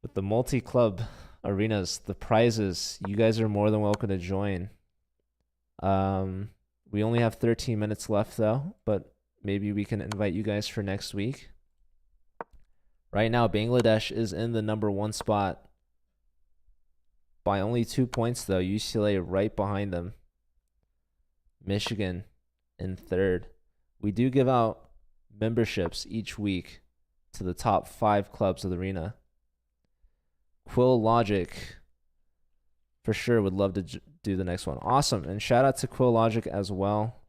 with the multi-club arenas, the prizes, you guys are more than welcome to join. We only have 13 minutes left though, but maybe we can invite you guys for next week. Right now, Bangladesh is in the number 1 spot by only 2 points though. UCLA right behind them. Michigan in 3rd. We do give out memberships each week to the top 5 clubs of the arena. Quill Logic for sure would love to do the next one. Awesome. And shout out to Quill Logic as well.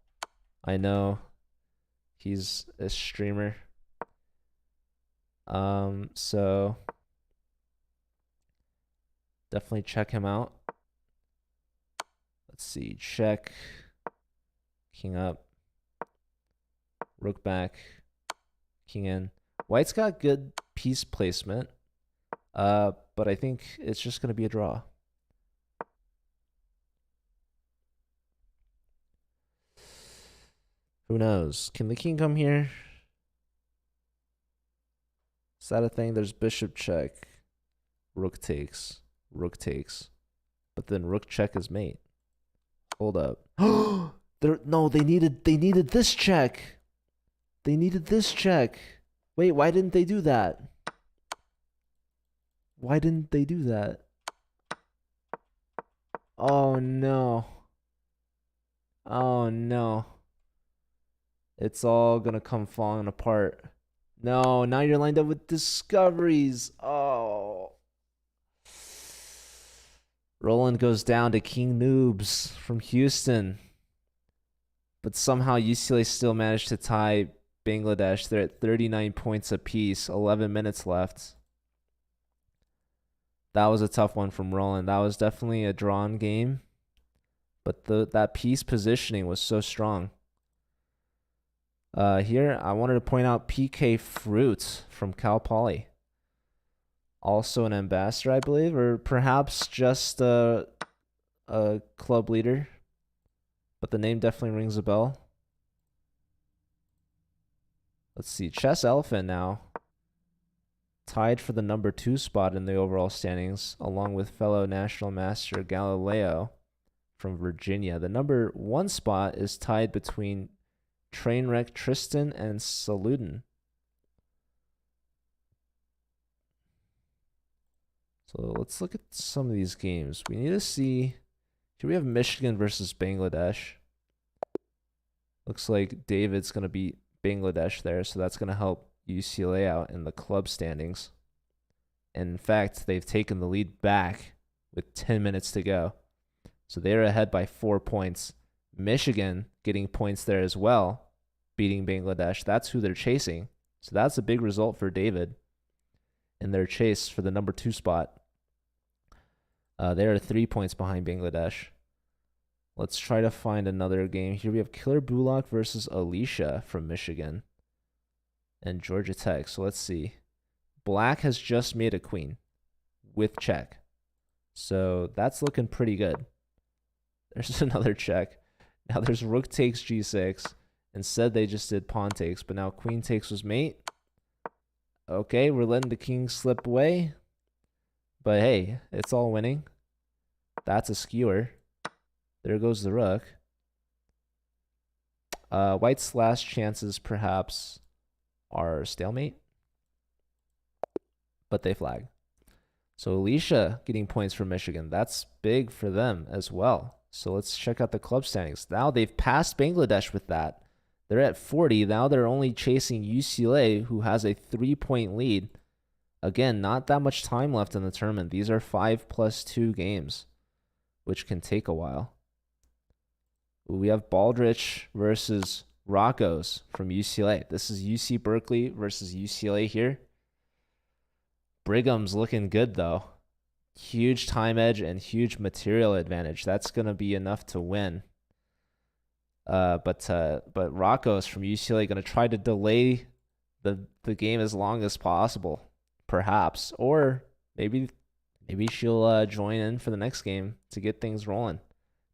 I know he's a streamer. So definitely check him out. Let's see. Check. King up. Rook back. King in. White's got good piece placement. But I think it's just going to be a draw. Who knows? Can the king come here? Is that a thing? There's bishop check. Rook takes. Rook takes. But then rook check is mate. Hold up. No, they needed this check. They needed this check. Wait, why didn't they do that? Why didn't they do that? Oh no. Oh no. It's all gonna come falling apart. No, now you're lined up with discoveries. Oh. Roland goes down to King Noobs from Houston. But somehow UCLA still managed to tie Bangladesh. They're at 39 points apiece, 11 minutes left. That was a tough one from Roland. That was definitely a drawn game. But that piece positioning was so strong. Here, I wanted to point out PK Fruit from Cal Poly. Also an ambassador, I believe, or perhaps just a club leader. But the name definitely rings a bell. Let's see. Chess Elephant now. Tied for the number 2 spot in the overall standings, along with fellow national master Galileo from Virginia. The number 1 spot is tied between Trainwreck Tristan and Saluden. So let's look at some of these games. We need to see. Here we have Michigan versus Bangladesh. Looks like David's going to beat Bangladesh there, so that's going to help UCLA out in the club standings. And in fact, they've taken the lead back with 10 minutes to go. So they're ahead by 4 points. Michigan getting points there as well, beating Bangladesh. That's who they're chasing. So that's a big result for David in their chase for the number 2 spot. They are 3 points behind Bangladesh. Let's try to find another game. Here we have Killer Bullock versus Alicia from Michigan and Georgia Tech. So let's see. Black has just made a queen with check. So that's looking pretty good. There's another check. Now there's rook takes g6. Instead, they just did pawn takes, but now queen takes was mate. Okay, we're letting the king slip away. But hey, it's all winning. That's a skewer. There goes the rook. White's last chances perhaps are stalemate. But they flag. So Alicia getting points for Michigan. That's big for them as well. So let's check out the club standings. Now they've passed Bangladesh with that. They're at 40. Now they're only chasing UCLA, who has a 3-point lead. Again, not that much time left in the tournament. These are 5+2 games, which can take a while. We have Baldrich versus Rockos from UCLA. This is UC Berkeley versus UCLA here. Brigham's looking good, though. Huge time edge and huge material advantage. That's going to be enough to win. But Rocco's from UCLA going to try to delay the game as long as possible, perhaps, or maybe she'll join in for the next game to get things rolling,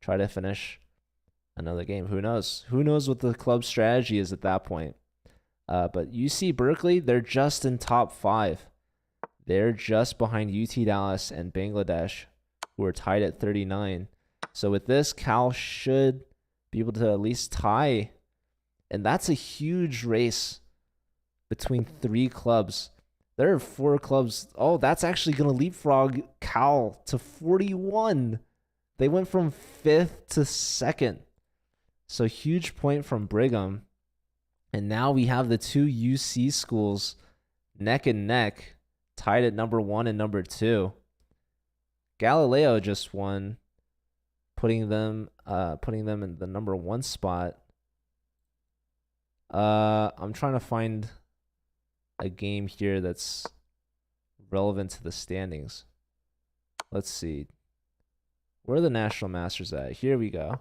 try to finish another game. Who knows? Who knows what the club's strategy is at that point? But UC Berkeley, they're just in top 5. They're just behind UT Dallas and Bangladesh, who are tied at 39. So with this, Cal should be able to at least tie. And that's a huge race between 3 clubs. There are 4 clubs. Oh, that's actually going to leapfrog Cal to 41. They went from 5th to 2nd. So huge point from Brigham. And now we have the 2 UC schools neck and neck, tied at number 1 and number 2. Galileo just won, putting them in the number 1 spot. I'm trying to find a game here that's relevant to the standings. Let's see. Where are the National Masters at? Here we go.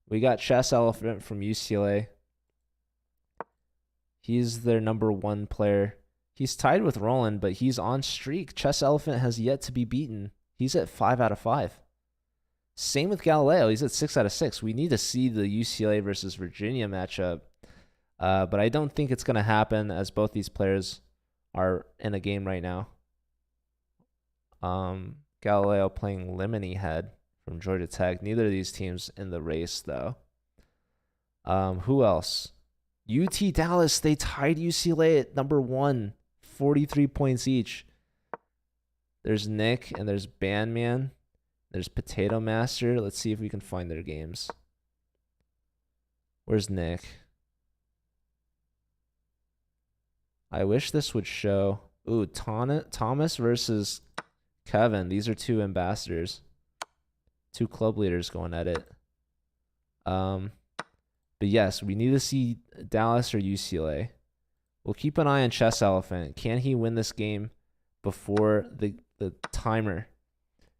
We got Chess Elephant from UCLA. He's their number 1 player. He's tied with Roland, but he's on streak. Chess Elephant has yet to be beaten. He's at 5 out of 5. Same with Galileo. He's at 6 out of 6. We need to see the UCLA versus Virginia matchup. But I don't think it's going to happen, as both these players are in a game right now. Galileo playing Lemony Head from Georgia Tech. Neither of these teams in the race, though. Who else? UT Dallas, they tied UCLA at number 1, 43 points each. There's Nick and there's Bandman. There's Potato Master. Let's see if we can find their games. Where's Nick? I wish this would show. Ooh, Thomas versus Kevin. These are 2 ambassadors. 2 club leaders going at it. But yes, we need to see Dallas or UCLA. We'll keep an eye on Chess Elephant. Can he win this game before the timer?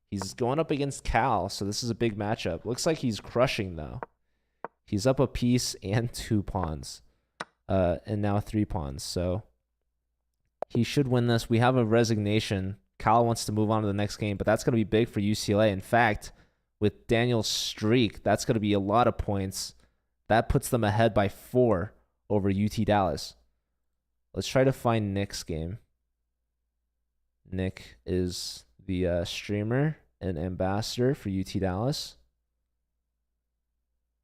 He's going up against Cal, so this is a big matchup. Looks like he's crushing, though. He's up a piece and 2 pawns. And now 3 pawns. So he should win this. We have a resignation. Cal wants to move on to the next game, but that's going to be big for UCLA. In fact, with Daniel's streak, that's going to be a lot of points. That puts them ahead by 4 over UT Dallas. Let's try to find Nick's game. Nick is the streamer and ambassador for UT Dallas.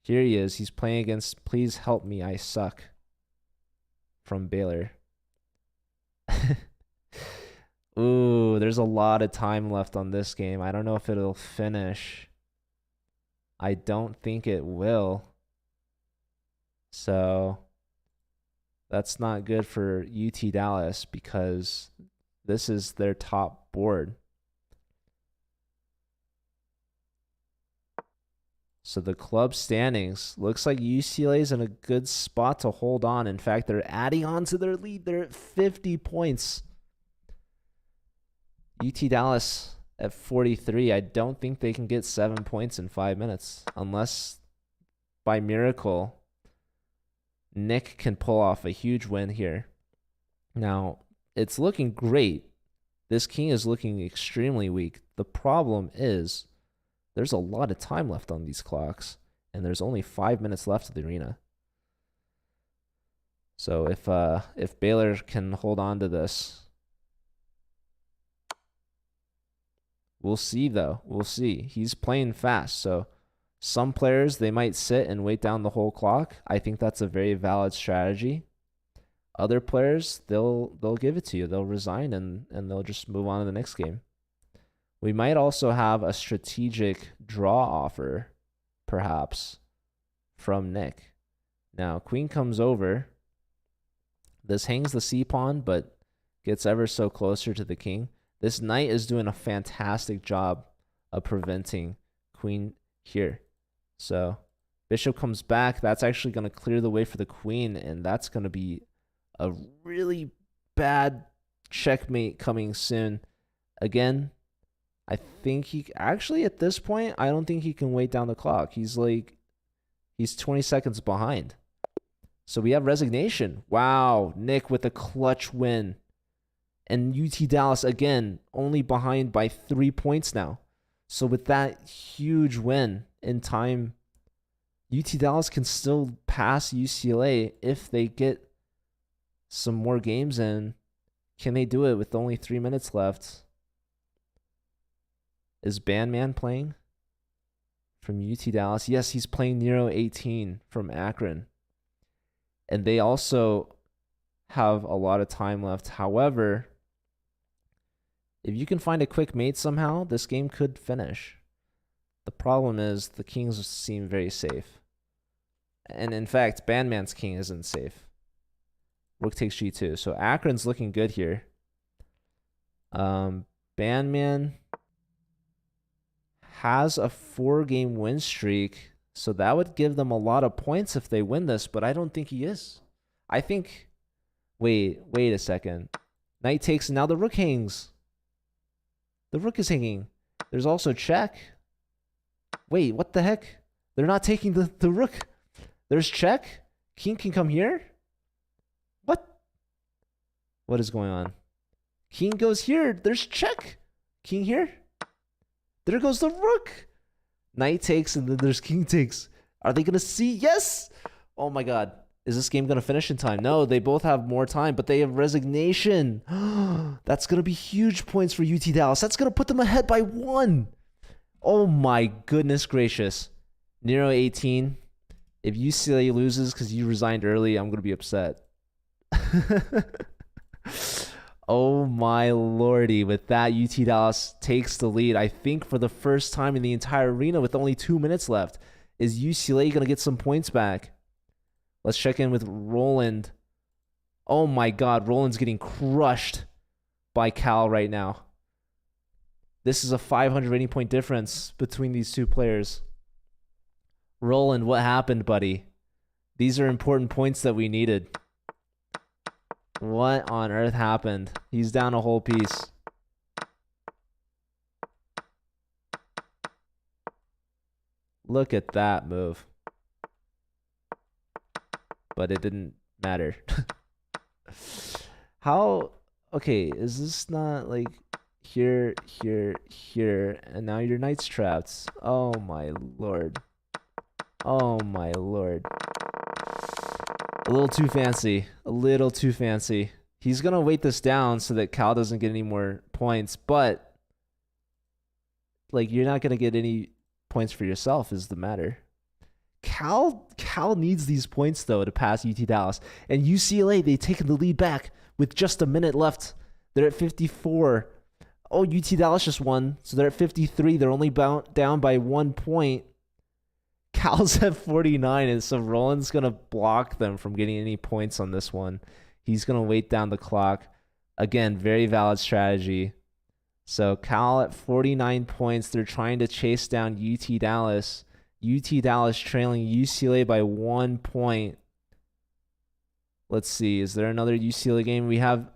Here he is. He's playing against Please Help Me, I Suck from Baylor. Ooh, there's a lot of time left on this game. I don't know if it'll finish. I don't think it will. So that's not good for UT Dallas because this is their top board. So the club standings, looks like UCLA's in a good spot to hold on. In fact, they're adding on to their lead. They're at 50 points. UT Dallas at 43. I don't think they can get 7 points in 5 minutes unless by miracle Nick can pull off a huge win here. Now, it's looking great. This king is looking extremely weak. The problem is there's a lot of time left on these clocks, and there's only 5 minutes left of the arena. So if Baylor can hold on to this, we'll see, though. We'll see. He's playing fast, so some players, they might sit and wait down the whole clock. I think that's a very valid strategy. Other players, they'll give it to you. They'll resign and they'll just move on to the next game. We might also have a strategic draw offer, perhaps, from Nick. Now, queen comes over. This hangs the c-pawn, but gets ever so closer to the king. This knight is doing a fantastic job of preventing queen here. So bishop comes back. That's actually going to clear the way for the queen, and that's going to be a really bad checkmate coming soon. Again, I think he actually at this point, I don't think he can wait down the clock. He's He's 20 seconds behind. So we have resignation. Wow, Nick with a clutch win. And UT Dallas, again, only behind by 3 points now. So with that huge win in time, UT Dallas can still pass UCLA if they get some more games in. Can they do it with only 3 minutes left? Is Bandman playing from UT Dallas? Yes, he's playing Nero 18 from Akron. And they also have a lot of time left. However, if you can find a quick mate somehow, this game could finish. The problem is the Kings seem very safe. And in fact, Bandman's king isn't safe. Rook takes G2. So Akron's looking good here. Bandman has a 4-game win streak. So that would give them a lot of points if they win this, but I don't think he is. I think... Wait a second. Knight takes, and now the rook hangs. The rook is hanging. There's also check. Wait, what the heck? They're not taking the rook. There's check. King can come here. What? What is going on? King goes here. There's check. King here. There goes the rook. Knight takes, and then there's king takes. Are they going to see? Yes! Oh my god. Is this game going to finish in time? No, they both have more time, but they have resignation. That's going to be huge points for UT Dallas. That's going to put them ahead by 1. Oh my goodness gracious. Nero 18. If UCLA loses because you resigned early, I'm going to be upset. Oh my lordy. With that, UT Dallas takes the lead. I think for the first time in the entire arena with only 2 minutes left. Is UCLA going to get some points back? Let's check in with Roland. Oh my god, Roland's getting crushed by Cal right now. This is a 580 point difference between these two players. Roland, what happened, buddy? These are important points that we needed. What on earth happened? He's down a whole piece. Look at that move. But it didn't matter. How? Okay, is this not like here, and now your knight's trapped? Oh my lord. Oh my lord. A little too fancy. A little too fancy. He's going to weight this down so that Cal doesn't get any more points, but like you're not going to get any points for yourself is the matter. Cal needs these points, though, to pass UT Dallas. And UCLA, they've taken the lead back with just a minute left. They're at 54. Oh, UT Dallas just won, so they're at 53. They're only down by 1 point. Cal's at 49, and so Roland's going to block them from getting any points on this one. He's going to weight down the clock. Again, very valid strategy. So Cal at 49 points. They're trying to chase down UT Dallas. UT Dallas trailing UCLA by 1 point. Let's see. Is there another UCLA game? We have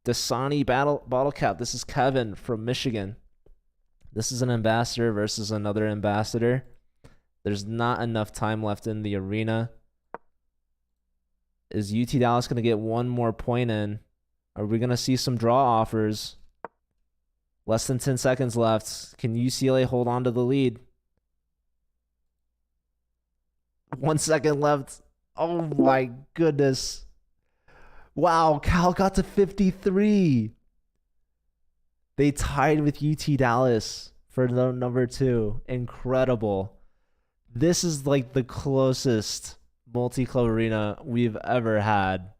Dasani Bottle Cap. This is Kevin from Michigan. This is an ambassador versus another ambassador. There's not enough time left in the arena. Is UT Dallas going to get 1 more point in? Are we going to see some draw offers? Less than 10 seconds left. Can UCLA hold on to the lead? 1 second left. Oh my goodness. Wow, Cal got to 53. They tied with UT Dallas for the number 2. Incredible. This is like the closest multi-club arena we've ever had.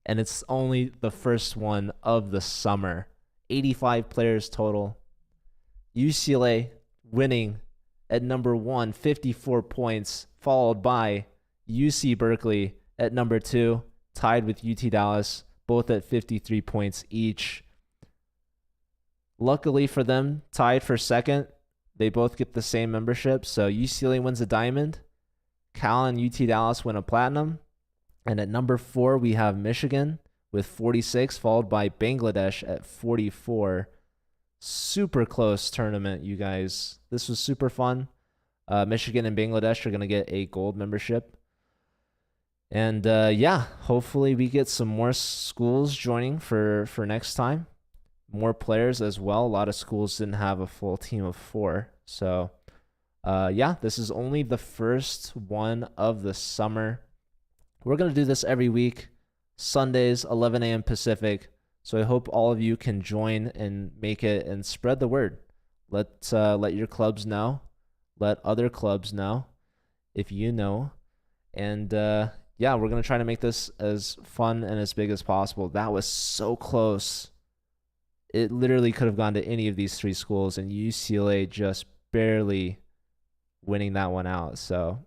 And it's only the first one of the summer. 85 players total. UCLA winning at number 1, 54 points, followed by UC Berkeley at number 2, tied with UT Dallas, both at 53 points each. Luckily for them, tied for second. They both get the same membership, so UCLA wins a diamond. Cal and UT Dallas win a platinum. And at number 4, we have Michigan with 46, followed by Bangladesh at 44. Super close tournament, you guys. This was super fun. Michigan and Bangladesh are gonna get a gold membership. And yeah, hopefully we get some more schools joining for next time. More players as well. A lot of schools didn't have a full team of 4. So yeah, this is only the first one of the summer. We're going to do this every week, Sundays, 11 a.m. Pacific. So I hope all of you can join and make it and spread the word. Let your clubs know. Let other clubs know if you know. And yeah, we're going to try to make this as fun and as big as possible. That was so close. It literally could have gone to any of these 3 schools, and UCLA just barely winning that one out. So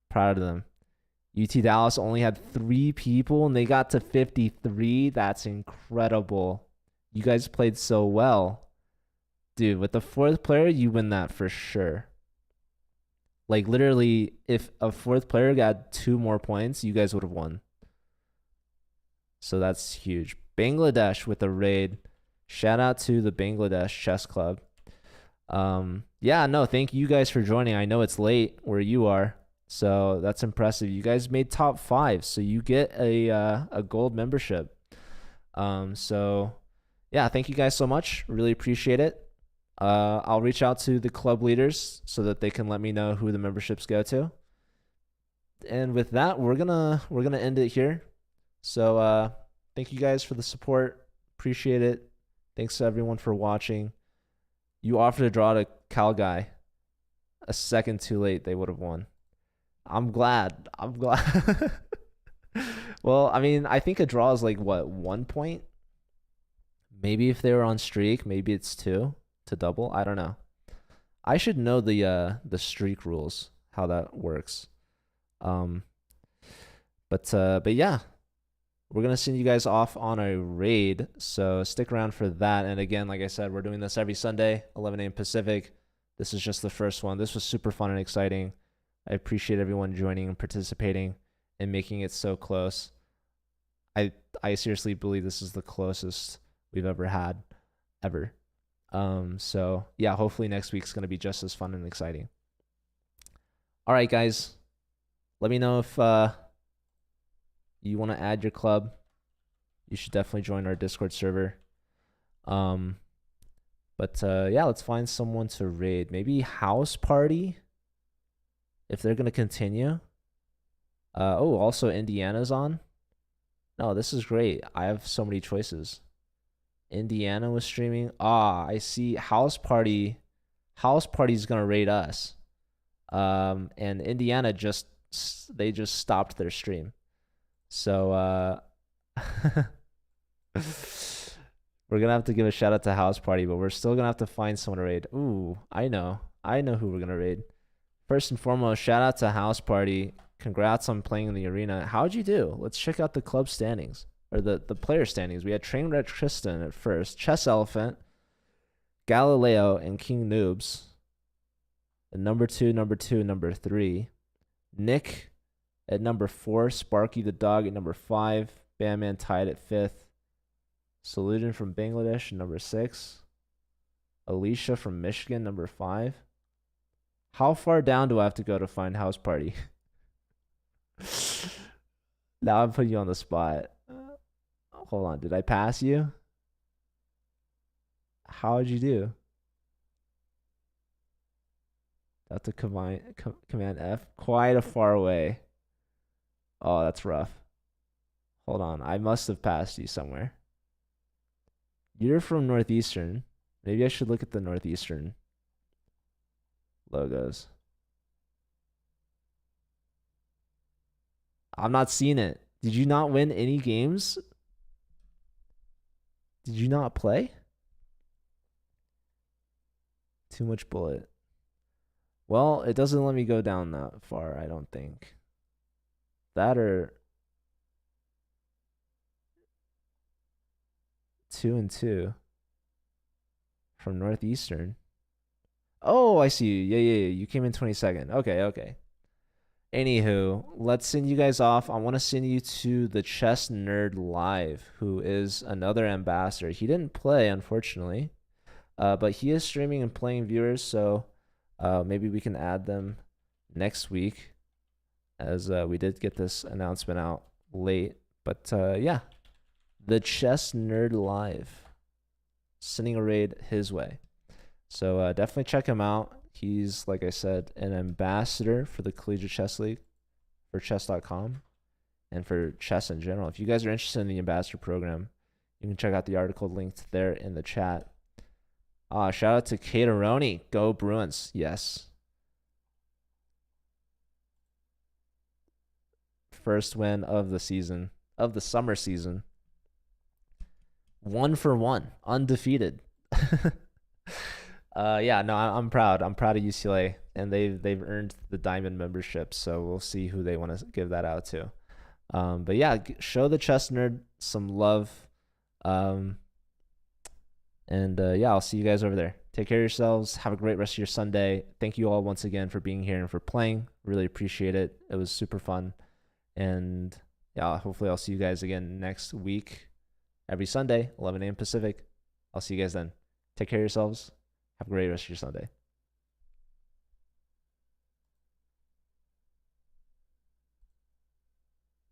proud of them. UT Dallas only had 3 people, and they got to 53. That's incredible. You guys played so well. Dude, with the 4th player, you win that for sure. Like, literally, if a 4th player got 2 more points, you guys would have won. So that's huge. Bangladesh with a raid. Shout out to the Bangladesh Chess Club. Yeah, no, thank you guys for joining. I know it's late where you are, so that's impressive. You guys made top 5, so you get a gold membership. So yeah, thank you guys so much. Really appreciate it. I'll reach out to the club leaders so that they can let me know who the memberships go to. And with that, we're gonna end it here. So thank you guys for the support. Appreciate it. Thanks to everyone for watching. You offered a draw to Cal Guy. A second too late, they would have won. I'm glad. Well, I mean, I think a draw is like, what, 1 point? Maybe if they were on streak, maybe it's 2 to double. I don't know. I should know the streak rules, how that works. But yeah. We're going to send you guys off on a raid, so stick around for that. And again, like I said, we're doing this every Sunday, 11 a.m. Pacific. This is just the first one. This was super fun and exciting. I appreciate everyone joining and participating and making it so close. I seriously believe this is the closest we've ever had, ever. So yeah, hopefully next week's going to be just as fun and exciting. All right, guys. Let me know if you want to add your club. You should definitely join our Discord server. Yeah, let's find someone to raid. Maybe House Party, if they're gonna continue. Oh, also Indiana's on. No, this is great. I have so many choices. Indiana was streaming. I see. House Party's gonna raid us. And Indiana just stopped their stream. So we're gonna have to give a shout out to House Party, but we're still gonna have to find someone to raid. Ooh, I know who we're gonna raid. First and foremost, shout out to House Party. Congrats on playing in the arena. How'd you do? Let's check out the club standings, or the player standings. We had Trainwreck Tristan at first, Chess Elephant, Galileo, and King Noobs. And number 2, number 3. Nick at number 4, Sparky the Dog at number 5, Bandman tied at 5th, Salutin from Bangladesh at number 6, Alicia from Michigan, number 5. How far down do I have to go to find House Party? Now I'm putting you on the spot. Hold on, did I pass you? How'd you do? Have to command F. Quite a far away. Oh, that's rough. Hold on. I must have passed you somewhere. You're from Northeastern. Maybe I should look at the Northeastern logos. I'm not seeing it. Did you not win any games? Did you not play? Too much bullet. Well, it doesn't let me go down that far, I don't think. That or 2 and 2 from Northeastern. Oh, I see you. Yeah. You came in 22nd. Okay. Anywho, let's send you guys off. I want to send you to the Chess Nerd Live, who is another ambassador. He didn't play, unfortunately, but he is streaming and playing viewers, so Maybe we can add them next week, as we did get this announcement out late. But yeah, the Chess Nerd Live, sending a raid his way. So definitely check him out. He's, like I said, an ambassador for the Collegiate Chess League, for chess.com, and for chess in general. If you guys are interested in the ambassador program, you can check out the article linked there in the chat. Shout out to Cateroni. Go Bruins. Yes. First win of the season, of the summer season. 1-for-1, undefeated. Yeah, no, I'm proud. I'm proud of UCLA, and they've earned the Diamond membership. So we'll see who they want to give that out to. But yeah, show the Chess Nerd some love. And yeah, I'll see you guys over there. Take care of yourselves. Have a great rest of your Sunday. Thank you all once again for being here and for playing. Really appreciate it. It was super fun. And yeah, hopefully I'll see you guys again next week, every Sunday, 11 a.m. Pacific. I'll see you guys then. Take care of yourselves. Have a great rest of your Sunday.